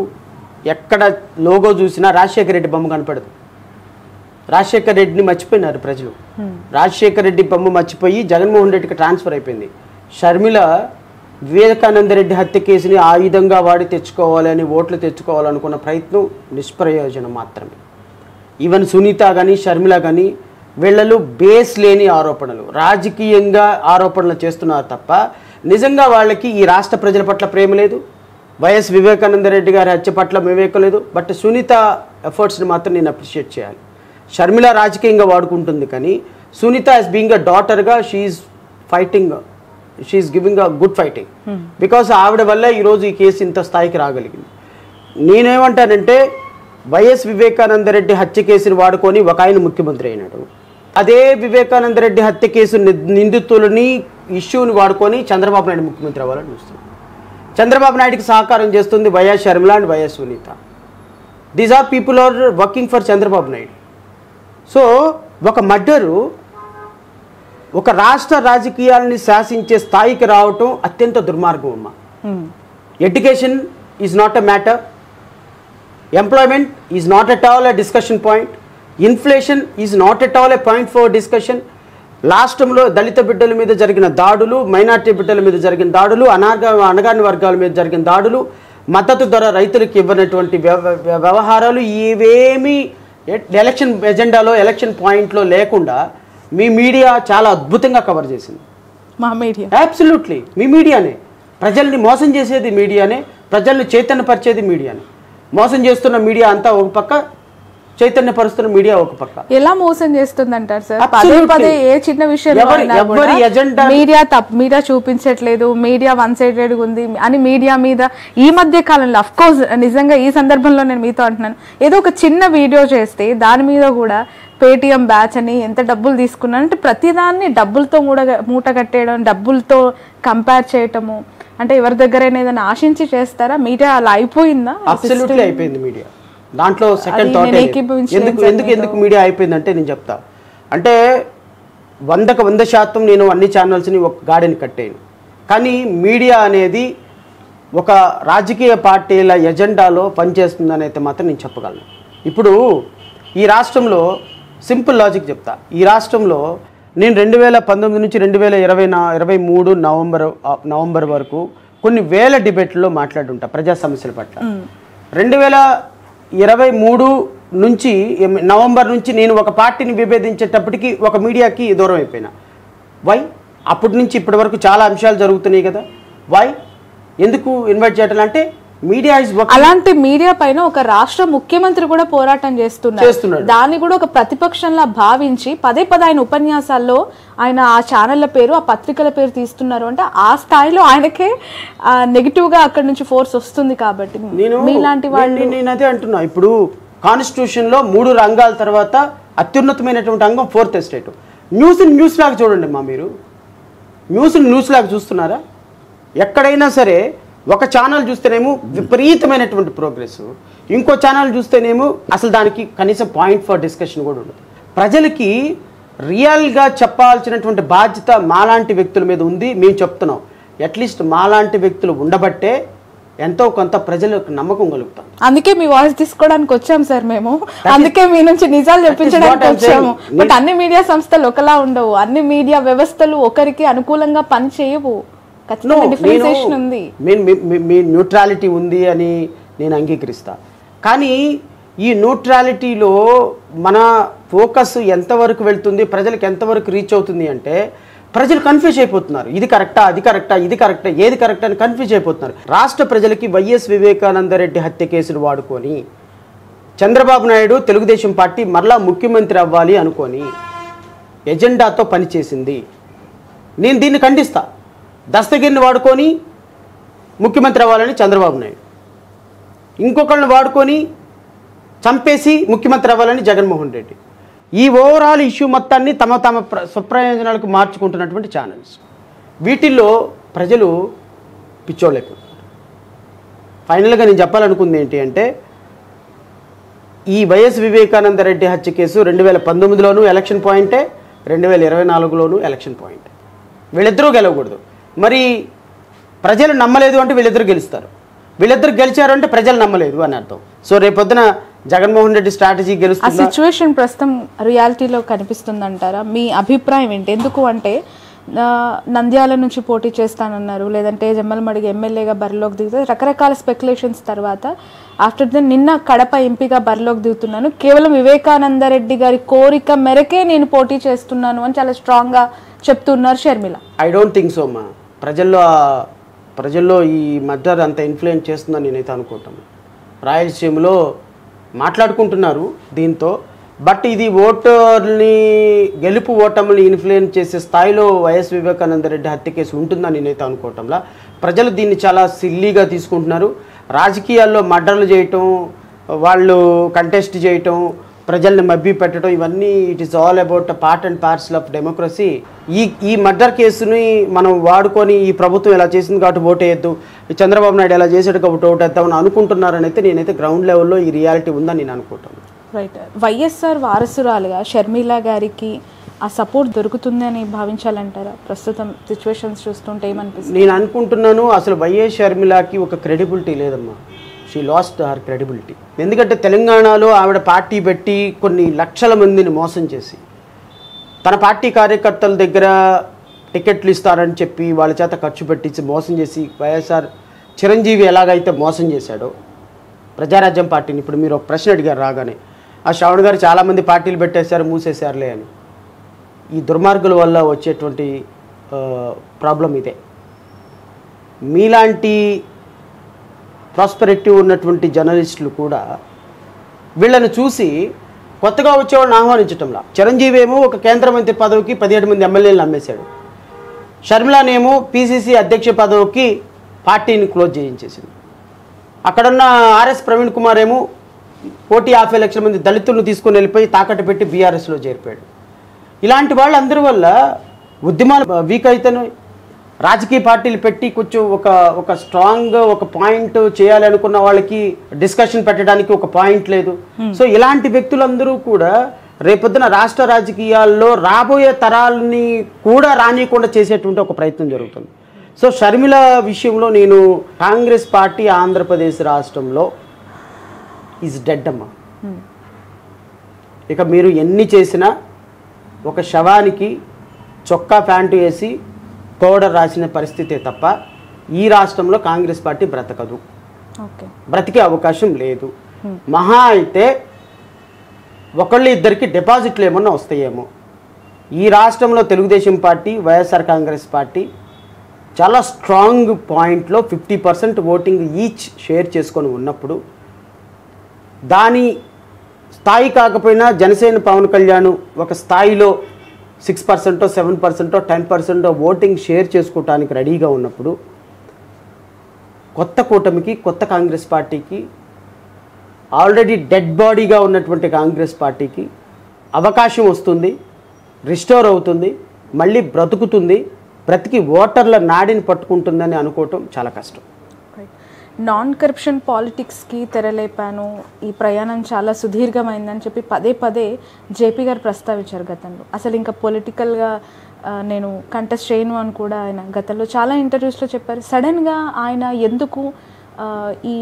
ఎక్కడ లోగో చూసినా రాజశేఖర రెడ్డి బొమ్మ కనపడదు. రాజశేఖర రెడ్డిని మర్చిపోయినారు ప్రజలు. రాజశేఖర రెడ్డి బొమ్మ మర్చిపోయి జగన్మోహన్ రెడ్డికి ట్రాన్స్ఫర్ అయిపోయింది. షర్మిల వివేకానంద రెడ్డి హత్య కేసుని ఆయుధంగా వాడి తెచ్చుకోవాలని, ఓట్లు తెచ్చుకోవాలనుకున్న ప్రయత్నం నిష్ప్రయోజనం మాత్రమే. ఈవెన్ సునీత కానీ షర్మిల కానీ వీళ్ళలో బేస్ లేని ఆరోపణలు, రాజకీయంగా ఆరోపణలు చేస్తున్నారు తప్ప నిజంగా వాళ్ళకి ఈ రాష్ట్ర ప్రజల పట్ల ప్రేమ లేదు. వైఎస్ వివేకానంద రెడ్డి గారి హత్య పట్ల వివేకం లేదు. బట్ సునీత ఎఫర్ట్స్ని మాత్రం నేను అప్రిషియేట్ చేయాలి. షర్మిల రాజకీయంగా వాడుకుంటుంది కానీ సునీత యాజ్ బీయింగ్ అ డాటర్గా she is fighting, she is giving a good fighting. Because ఆవిడ వల్ల ఈరోజు ఈ కేసు ఇంత స్థాయికి రాగలిగింది. నేనేమంటానంటే వైఎస్ వివేకానంద రెడ్డి హత్య కేసుని వాడుకొని ఒక ఆయన ముఖ్యమంత్రి అయినాడు. అదే వివేకానంద రెడ్డి హత్య కేసు నిందితులని ఇష్యూని వాడుకొని చంద్రబాబు నాయుడు ముఖ్యమంత్రి అవ్వాలని చూస్తుంది. చంద్రబాబు నాయుడికి సహకారం చేస్తుంది YS Sharmila and YS Sunitha. These are people are working for Chandrababu Naidu. So ఒక మర్డరు ఒక రాష్ట్ర రాజకీయాలని శాసించే స్థాయికి రావటం అత్యంత దుర్మార్గం అమ్మ. Education is not a matter, employment is not at all a discussion point, inflation is not at all a point for discussion. రాష్ట్రంలో దళిత బిడ్డల మీద జరిగిన దాడులు, మైనార్టీ బిడ్డల మీద జరిగిన దాడులు, అణగారిన వర్గాల మీద జరిగిన దాడులు, మద్దతు ధర రైతులకు ఇవ్వనటువంటి వ్యవహారాలు ఇవేమీ ఎలక్షన్ ఎజెండాలో, ఎలక్షన్ పాయింట్లో లేకుండా మీ మీడియా చాలా అద్భుతంగా కవర్ చేసింది. మా మీడియా అబ్సల్యూట్లీ మీ మీడియానే. ప్రజల్ని మోసం చేసేది మీడియానే, ప్రజల్ని చైతన్యపరిచేది మీడియానే. మోసం చేస్తున్న మీడియా అంతా ఒక పక్క, చైతన్యపరుస్తున్న మీడియా ఒక పక్క. ఎలా మోసం చేస్తుందంటారు సార్? పదే ఏ చిన్న విషయం మీడియా చూపించట్లేదు, మీడియా వన్ సైడెడ్ ఉంది అని మీడియా మీద ఈ మధ్య కాలంలో అఫ్ కోర్స్ నిజంగా ఈ సందర్భంలో నేను మీతో అంటున్నాను, ఏదో ఒక చిన్న వీడియో చేస్తే దాని మీద కూడా పేటిఎం బ్యాచ్ అని ఎంత డబ్బులు తీసుకున్నాను అంటే ప్రతిదాన్ని డబ్బులతో మూట కట్టేయడం, డబ్బులతో కంపేర్ చేయటము. అంటే ఎవరి దగ్గరైనా ఏదైనా ఆశించి చేస్తారా? మీడియా అలా అయిపోయిందా? అబ్సల్యూట్లీ అయిపోయింది మీడియా. దాంట్లో సెకండ్ థాట్ ఎందుకు మీడియా అయిపోయిందంటే నేను చెప్తా. అంటే 100% నేను అన్ని ఛానల్స్ని ఒక గాడిని కట్టాను. కానీ మీడియా అనేది ఒక రాజకీయ పార్టీల ఎజెండాలో పనిచేస్తుందని అయితే మాత్రం నేను చెప్పగలను. ఇప్పుడు ఈ రాష్ట్రంలో సింపుల్ లాజిక్ చెప్తా. ఈ రాష్ట్రంలో నేను 2019 నుంచి 2023 నవంబర్ వరకు కొన్ని వేల డిబేట్లలో మాట్లాడుంటా ప్రజా సమస్యల పట్ల. 2023 నుంచి నవంబర్ నుంచి నేను ఒక పార్టీని విభేదించేటప్పటికి ఒక మీడియాకి దూరం అయిపోయినా. వై? అప్పటి నుంచి ఇప్పటి వరకు చాలా అంశాలు జరుగుతున్నాయి కదా. వై? ఎందుకు ఇన్వైట్ చేయటం అంటే మీడియా ఇస్ వర్కింగ్. అలాంటి మీడియా పైన ఒక రాష్ట్ర ముఖ్యమంత్రి కూడా పోరాటం చేస్తున్నారు. దాన్ని కూడా ఒక ప్రతిపక్షంలా భావించి పదే ఆయన ఉపన్యాసాల్లో ఆయన ఆ ఛానళ్ల పేరు, ఆ పత్రికల పేరు తీస్తున్నారు. అంటే ఆ స్థాయిలో ఆయనకే నెగిటివ్ గా అక్కడి నుంచి ఫోర్స్ వస్తుంది. కాబట్టి మీలాంటి వాళ్ళు, నేను అదే అంటున్నా. ఇప్పుడు కాన్స్టిట్యూషన్ లో 3 రంగాల తర్వాత అత్యున్నతమైనటువంటి అంగం 4th ఎస్టేట్. న్యూస్ లాగా చూడండి మా, మీరు న్యూస్ లాగా చూస్తున్నారా? ఎక్కడైనా సరే ఒక ఛానల్ చూస్తేనేమో విపరీతమైనటువంటి ప్రోగ్రెస్, ఇంకో ఛానల్ చూస్తేనేమో అసలు దానికి కనీసం పాయింట్ ఫర్ డిస్కషన్ కూడా ఉండదు. ప్రజలకి రియల్గా చెప్పాల్సినటువంటి బాధ్యత మాలాంటి వ్యక్తుల మీద ఉంది. మేము చెప్తున్నాం, అట్లీస్ట్ మాలాంటి వ్యక్తులు ఉండబట్టే ఎంతో కొంత ప్రజలకు నమ్మకం కలుగుతాం. అందుకే మీ వాయిస్ తీసుకోవడానికి వచ్చాము సార్ మేము. అందుకే మీ నుంచి నిజాలు చెప్పించడానికి వచ్చాము. బట్ అన్ని మీడియా సంస్థలు ఒకలా ఉండవు, అన్ని మీడియా వ్యవస్థలు ఒకరికి అనుకూలంగా పని చేయవు. ఖచ్చితంగా డిఫరెన్సియేషన్ ఉంది. మీ న్యూట్రాలిటీ ఉంది అని నేను అంగీకరిస్తా. కానీ ఈ న్యూట్రాలిటీలో మన ఫోకస్ ఎంతవరకు వెళ్తుంది, ప్రజలకు ఎంతవరకు రీచ్ అవుతుంది అంటే ప్రజలు కన్ఫ్యూజ్ అయిపోతున్నారు. ఇది కరెక్టా, అది కరెక్టా, ఇది కరెక్టా, ఏది కరెక్ట్ అని కన్ఫ్యూజ్ అయిపోతున్నారు. రాష్ట్ర ప్రజలకి వైఎస్ వివేకానందరెడ్డి హత్య కేసును వాడుకొని చంద్రబాబు నాయుడు తెలుగుదేశం పార్టీ మరలా ముఖ్యమంత్రి అవ్వాలి అనుకొని ఎజెండాతో పనిచేసింది. నేను దీన్ని ఖండిస్తా. దస్తగిరిని వాడుకొని ముఖ్యమంత్రి అవ్వాలని చంద్రబాబు నాయుడు, ఇంకొకళ్ళని వాడుకొని చంపేసి ముఖ్యమంత్రి అవ్వాలని జగన్మోహన్ రెడ్డి. ఈ ఓవరాల్ ఇష్యూ మొత్తాన్ని తమ స్వప్రయోజనాలకు మార్చుకుంటున్నటువంటి ఛానల్స్. వీటిల్లో ప్రజలు పిచ్చోళ్ళైపోతున్నారు. ఫైనల్గా నేను చెప్పాలనుకుంది ఏంటి అంటే, ఈ వైఎస్ వివేకానందరెడ్డి హత్య కేసు 2019లోనూ ఎలక్షన్ పాయింటే, 2024లోనూ ఎలక్షన్ పాయింట్. వీళ్ళిద్దరూ గెలవకూడదు. మరి ప్రజలు నమ్మలేదు అంటే వీళ్ళిద్దరు గెలుస్తారు, వీళ్ళిద్దరు గెలిచారు అంటే ప్రజలు నమ్మలేదు అని అర్థం. సో రేపొద్దున జగన్మోహన్ రెడ్డి స్ట్రాటజీ గెలుస్తుంది. ఆ సిచ్యువేషన్ ప్రస్తుతం రియాలిటీలో కనిపిస్తుందంటారా? మీ అభిప్రాయం ఏంటి? ఎందుకు అంటే నంద్యాల నుంచి పోటీ చేస్తానన్నారు, లేదంటే జమ్మలమడిగి ఎమ్మెల్యేగా బరిలోకి దిగుతారు, రకరకాల స్పెక్యులేషన్స్ తర్వాత ఆఫ్టర్ దెన్ నిన్న కడప ఎంపీగా బరిలోకి దిగుతున్నాను, కేవలం వివేకానందరెడ్డి గారి కోరిక మేరకే నేను పోటీ చేస్తున్నాను అని చాలా స్ట్రాంగ్గా చెప్తున్నారు Sharmila. I don't think so మా. ప్రజల్లో ఈ మర్డర్ అంత ఇన్ఫ్లుయెన్స్ చేస్తుందని నేనైతే అనుకుంటాను. రాయలసీమలో మాట్లాడుకుంటున్నారు దీంతో, బట్ ఇది ఓటర్ని గెలుపు ఓటములు ఇన్ఫ్లుయెన్స్ చేసే స్థాయిలో వైఎస్ వివేకానందరెడ్డి హత్య కేసు ఉంటుందని నేనైతే అనుకోవటంలా. ప్రజలు దీన్ని చాలా సిల్లీగా తీసుకుంటున్నారు. రాజకీయాల్లో మర్డర్లు చేయటం, వాళ్ళు కంటెస్ట్ చేయటం, ప్రజల్ని మభ్య పెట్టడం, ఇవన్నీ it is all about part and parcel of democracy. ఈ మర్డర్ కేసుని మనం వాడుకొని ఈ ప్రభుత్వం ఎలా చేసింది కాబట్టి ఓటేయద్దు, చంద్రబాబు నాయుడు ఎలా చేసాడు కాబట్టి ఓటేద్దామని అనుకుంటున్నారని అయితే నేనైతే గ్రౌండ్ లెవెల్లో ఈ రియాలిటీ ఉందని నేను అనుకుంటాను. రైట్. వైఎస్ఆర్ వారసురాలుగా షర్మిల గారికి ఆ సపోర్ట్ దొరుకుతుంది అని భావించాలంటారా? ప్రస్తుతం సిచ్యువేషన్స్ చూస్తుంటే ఏమనిపిస్తుంది? నేను అనుకుంటున్నాను అసలు వైఎస్ షర్మిలకి ఒక క్రెడిబిలిటీ లేదమ్మా. She lost her credibility. ఎందుకంటే తెలంగాణలో ఆవిడ పార్టీ పెట్టి కొన్ని లక్షల మందిని మోసం చేసి, తన పార్టీ కార్యకర్తల దగ్గర టికెట్లు ఇస్తారని చెప్పి వాళ్ళ చేత ఖర్చు పెట్టించి మోసం చేసి, వైఎస్ఆర్ చిరంజీవి ఎలాగైతే మోసం చేశాడో ప్రజారాజ్యం పార్టీని. ఇప్పుడు మీరు ఒక ప్రశ్న అడిగారు రాగానే, ఆ శ్రవణ్ గారు చాలామంది పార్టీలు పెట్టేశారు మూసేశారులే అని. ఈ దుర్మార్గుల వల్ల వచ్చేటువంటి ప్రాబ్లం ఇదే. మీలాంటి ప్రాస్పెరిటీ ఉన్నటువంటి జర్నలిస్టులు కూడా వీళ్ళని చూసి కొత్తగా వచ్చేవాళ్ళని ఆహ్వానించటంలా. చిరంజీవి ఏమో ఒక కేంద్ర మంత్రి పదవికి 17 మంది ఎమ్మెల్యేలను అమ్మేశాడు. షర్మిలానేమో పిసిసి అధ్యక్ష పదవికి పార్టీని క్లోజ్ చేయించేసింది. అక్కడున్న ఆర్ఎస్ ప్రవీణ్ కుమార్ ఏమో 50 లక్షల మంది దళితులను తీసుకుని వెళ్ళిపోయి తాకట్టు పెట్టి బీఆర్ఎస్లో చేరిపోయాడు. ఇలాంటి వాళ్ళందరి వల్ల ఉద్యమాలు వీక్ అయితేనే, రాజకీయ పార్టీలు పెట్టి కొంచెం ఒక స్ట్రాంగ్ ఒక పాయింట్ చేయాలి అనుకున్న వాళ్ళకి డిస్కషన్ పెట్టడానికి ఒక పాయింట్ లేదు. సో ఇలాంటి వ్యక్తులందరూ కూడా రేపొద్దున రాష్ట్ర రాజకీయాల్లో రాబోయే తరాలని కూడా రానియకుండా చేసేటువంటి ఒక ప్రయత్నం జరుగుతుంది. సో షర్మిల విషయంలో నేను కాంగ్రెస్ పార్టీ ఆంధ్రప్రదేశ్ రాష్ట్రంలో ఈజ్ డెడ్ అమ్మా. ఇక మీరు ఎన్ని చేసినా ఒక శవానికి చొక్కా ప్యాంటు వేసి పౌడర్ రాసిన పరిస్థితే తప్ప ఈ రాష్ట్రంలో కాంగ్రెస్ పార్టీ బ్రతకదు, బ్రతికే అవకాశం లేదు. మహా అయితే ఒకళ్ళు ఇద్దరికి డిపాజిట్లు ఏమన్నా వస్తాయేమో. ఈ రాష్ట్రంలో తెలుగుదేశం పార్టీ, వైఎస్ఆర్ కాంగ్రెస్ పార్టీ చాలా స్ట్రాంగ్ పాయింట్లో 50% ఓటింగ్ ఈచ్ షేర్ చేసుకొని ఉన్నప్పుడు, దాని స్థాయి కాకపోయినా జనసేన పవన్ కళ్యాణ్ ఒక స్థాయిలో 6%, 7%, 10% ఓటింగ్ షేర్ చేసుకోవటానికి రెడీగా ఉన్నప్పుడు, కొత్త కూటమికి, కొత్త కాంగ్రెస్ పార్టీకి, ఆల్రెడీ డెడ్ బాడీగా ఉన్నటువంటి కాంగ్రెస్ పార్టీకి అవకాశం వస్తుంది, రిస్టోర్ అవుతుంది, మళ్ళీ బ్రతుకుతుంది, బ్రతికి ఓటర్ల నాడిని పట్టుకుంటుందని అనుకోవటం చాలా కష్టం. నాన్ కరప్షన్ పాలిటిక్స్కి తెరలేపాను, ఈ ప్రయాణం చాలా సుదీర్ఘమైందని చెప్పి పదే పదే జేపీ గారు ప్రస్తావించారు గతంలో. అసలు ఇంకా పొలిటికల్గా నేను కంటెస్ట్ చేయను అని కూడా ఆయన గతంలో చాలా ఇంటర్వ్యూస్లో చెప్పారు. సడన్గా ఆయన ఎందుకు ఈ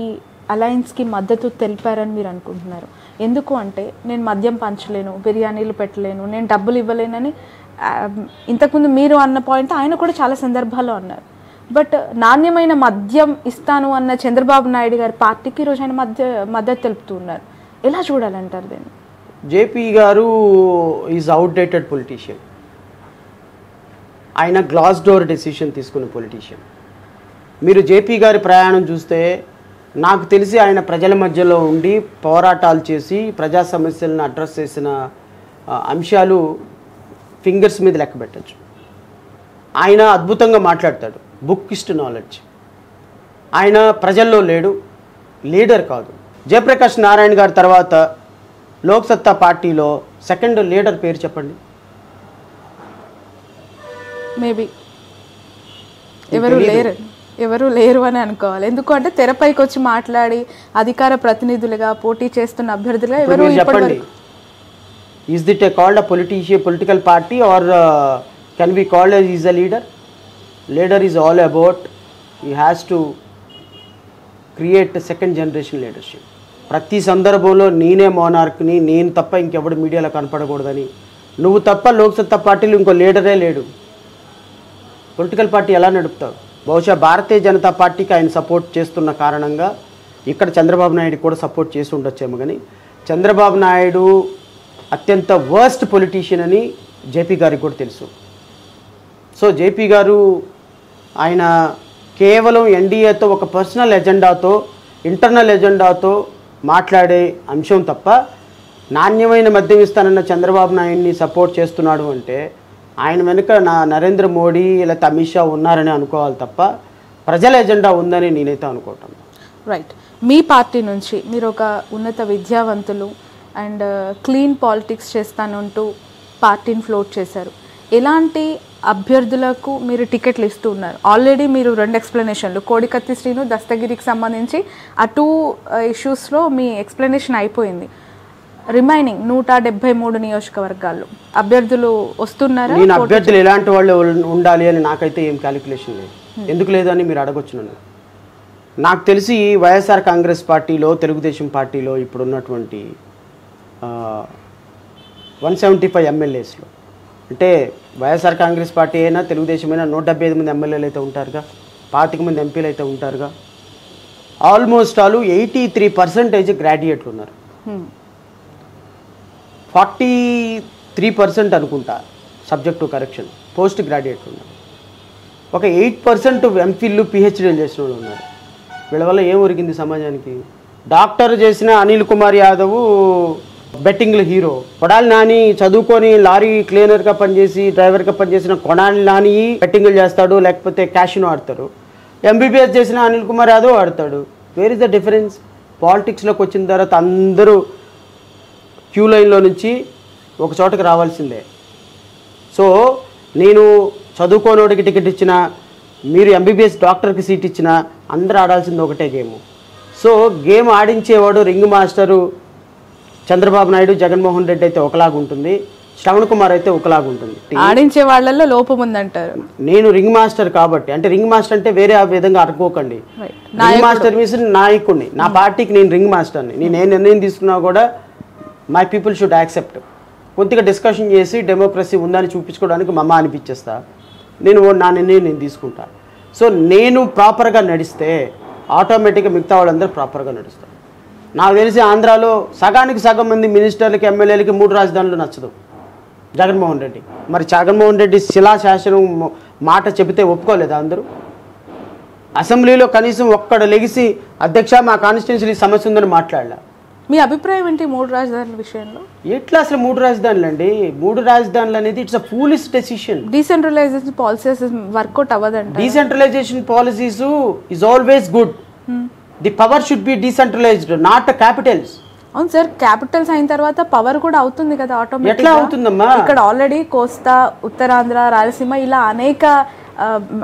అలయన్స్కి మద్దతు తెలిపారని మీరు అనుకుంటున్నారు? ఎందుకు అంటే నేను మద్యం పంచలేను, బిర్యానీలు పెట్టలేను, నేను డబ్బులు ఇవ్వలేనని ఇంతకుముందు మీరు అన్న పాయింట్ ఆయన కూడా చాలా సందర్భాల్లో అన్నారు. బట్ నాణ్యమైన మద్యం ఇస్తాను అన్న చంద్రబాబు నాయుడు గారి పార్టీకి ఈరోజు ఆయన మద్దతు తెలుపుతూ ఉన్నారు. ఎలా చూడాలంటారు దీన్ని? జేపీ గారు ఈజ్ అవుట్డేటెడ్ పొలిటీషియన్. ఆయన గ్లాస్ డోర్ డెసిషన్ తీసుకున్న పొలిటీషియన్. మీరు జేపీ గారి ప్రయాణం చూస్తే నాకు తెలిసి ఆయన ప్రజల మధ్యలో ఉండి పోరాటాలు చేసి ప్రజా సమస్యలను అడ్రస్ చేసిన అంశాలు ఫింగర్స్ మీద లెక్క పెట్టచ్చు. ఆయన అద్భుతంగా మాట్లాడతాడు, బుక్కిస్ట్ నాలెడ్జ్. ఆయన ప్రజల్లో లేడు, లీడర్ కాదు. జయప్రకాష్ నారాయణ గారి తర్వాత లోక్సత్తా పార్టీలో సెకండ్ లీడర్ పేరు చెప్పండి. మేబీ ఎవరు లేరు అని అనుకోవాలి. ఎందుకంటే తెరపైకి వచ్చి మాట్లాడి అధికార ప్రతినిధులుగా పోటీ చేస్తున్న అభ్యర్థులుగా ఎవరు చెప్పండి. Is it called a political party or can be called as is a leader? Leader is all about he has to create second generation leadership. ప్రతి సందర్భంలో నేనే మోనార్క్ని, నేను తప్ప ఇంకెవడు మీడియాలో కనపడకూడదని, నువ్వు తప్ప లోక్సత్తా పార్టీలో ఇంకో లీడరే లేడు. పొలిటికల్ పార్టీ ఎలా నడుపుతావు? బహుశా భారతీయ జనతా పార్టీకి ఆయన సపోర్ట్ చేస్తున్న కారణంగా ఇక్కడ చంద్రబాబు నాయుడు కూడా సపోర్ట్ చేసి ఉండొచ్చేమో. కానీ చంద్రబాబు నాయుడు అత్యంత వర్స్ట్ పొలిటీషియన్ అని జేపీ గారికి కూడా తెలుసు. సో జేపీ గారు ఆయన కేవలం ఎన్డీఏతో ఒక పర్సనల్ ఎజెండాతో, ఇంటర్నల్ ఎజెండాతో మాట్లాడే అంశం తప్ప నాణ్యమైన మద్యం ఇస్తానన్న చంద్రబాబు నాయుడిని సపోర్ట్ చేస్తున్నాడు అంటే ఆయన వెనుక నరేంద్ర మోడీ లేకపోతే అమిత్ షా ఉన్నారని అనుకోవాలి తప్ప ప్రజల ఎజెండా ఉందని నేనైతే అనుకోవటం. రైట్. మీ పార్టీ నుంచి మీరు ఒక ఉన్నత విద్యావంతులు అండ్ క్లీన్ పాలిటిక్స్ చేస్తానంటూ పార్టీని ఫ్లోట్ చేశారు. ఎలాంటి అభ్యర్థులకు మీరు టికెట్లు ఇస్తూ ఉన్నారు? ఆల్రెడీ మీరు 2 ఎక్స్ప్లెనేషన్లు, కోడికత్తి శ్రీను, దస్తగిరికి సంబంధించి ఆ 2 ఇష్యూస్లో మీ ఎక్స్ప్లెనేషన్ అయిపోయింది. రిమైనింగ్ 173 నియోజకవర్గాల్లో అభ్యర్థులు వస్తున్నారా? నేను అభ్యర్థులు ఎలాంటి వాళ్ళు ఉండాలి అని నాకైతే ఏం క్యాలిక్యులేషన్ లేదు. ఎందుకు లేదని మీరు అడగొచ్చు నన్ను. నాకు తెలిసి వైఎస్ఆర్ కాంగ్రెస్ పార్టీలో, తెలుగుదేశం పార్టీలో ఇప్పుడున్నటువంటి 175 ఎమ్మెల్యేస్లో, అంటే వైఎస్ఆర్ కాంగ్రెస్ పార్టీ అయినా తెలుగుదేశం అయినా 175 మంది ఎమ్మెల్యేలు అయితే ఉంటారుగా, 25 మంది ఎంపీలు అయితే ఉంటారుగా. ఆల్మోస్ట్ ఆల్ 83% గ్రాడ్యుయేట్లు ఉన్నారు. 43% అనుకుంటా సబ్జెక్ట్ టు కరెక్షన్ పోస్ట్ గ్రాడ్యుయేట్లు ఉన్నారు. ఒక 8% ఎంఫిల్లు పిహెచ్డీలు చేసిన వాళ్ళు ఉన్నారు. వీళ్ళ వల్ల ఏం ఒరిగింది సమాజానికి? డాక్టర్ చేసిన అనిల్ కుమార్ యాదవ్ బెట్టింగ్ల హీరో, కొడాలి నాని చదువుకొని లారీ క్లీనర్గా పనిచేసి డ్రైవర్గా పనిచేసిన కొడాలి నాని బెట్టింగ్లు చేస్తాడు, లేకపోతే క్యాషినో ఆడతాడు. ఎంబీబీఎస్ చేసిన అనిల్ కుమార్ యాదవ్ ఆడతాడు. Where is the difference? పాలిటిక్స్లోకి వచ్చిన తర్వాత అందరూ క్యూ లైన్లో నుంచి ఒక చోటకి రావాల్సిందే. సో నేను చదువుకోనోడికి టికెట్ ఇచ్చినా, మీరు ఎంబీబీఎస్ డాక్టర్కి సీట్ ఇచ్చినా అందరూ ఆడాల్సింది ఒకటే గేము. సో గేమ్ ఆడించేవాడు రింగ్ మాస్టరు చంద్రబాబు నాయుడు, జగన్మోహన్ రెడ్డి అయితే ఒకలాగా ఉంటుంది, శ్రవణ్ కుమార్ అయితే ఒకలాగా ఉంటుంది. ఆడించే వాళ్ళల్లో లోపం ఉందంటారు. నేను రింగ్ మాస్టర్ కాబట్టి, అంటే రింగ్ మాస్టర్ అంటే వేరే ఆ విధంగా అనుకోకండి. రింగ్ మాస్టర్ మీన్స్ నాయకుడిని, నా పార్టీకి నేను రింగ్ మాస్టర్ని. నేను ఏ నిర్ణయం తీసుకున్నా కూడా మై పీపుల్ షుడ్ యాక్సెప్ట్. కొద్దిగా డిస్కషన్ చేసి డెమోక్రసీ ఉందని చూపించుకోవడానికి మమ్మ అనిపించేస్తా. నా నిర్ణయం నేను తీసుకుంటా. సో నేను ప్రాపర్గా నడిస్తే ఆటోమేటిక్గా మిగతా వాళ్ళందరూ ప్రాపర్గా నడుస్తారు. నాకు తెలిసి ఆంధ్రాలో సగానికి సగం మంది మినిస్టర్లకి, ఎమ్మెల్యేలకి 3 రాజధానులు నచ్చదు జగన్మోహన్ రెడ్డి. మరి జగన్మోహన్ రెడ్డి శిలాశాసనం మాట చెబితే ఒప్పుకోలేదా అందరూ? అసెంబ్లీలో కనీసం ఒక్కడ లెగిసి అధ్యక్ష మా కాన్స్టిట్యున్సీ సమస్య ఉందని మాట్లాడలే. మీ అభిప్రాయం ఏంటి 3 రాజధానుల విషయంలో? ఎట్లా అసలు 3 రాజధానులు అండి? 3 రాజధానులు అనేది it's a foolish decision. Decentralisation policies work out అవ్వదంట. Decentralisation policies is always good. The power should be decentralised, not capitals. అవును సార్, క్యాపిటల్స్ అయిన తర్వాత పవర్ కూడా అవుతుంది కదా ఆటోమేటిక్. ఎట్లా అవుతుందమ్మా? ఇక్కడ ఆల్రెడీ కోస్తా, ఉత్తరాంధ్ర, రాయలసీమ ఇలా అనేక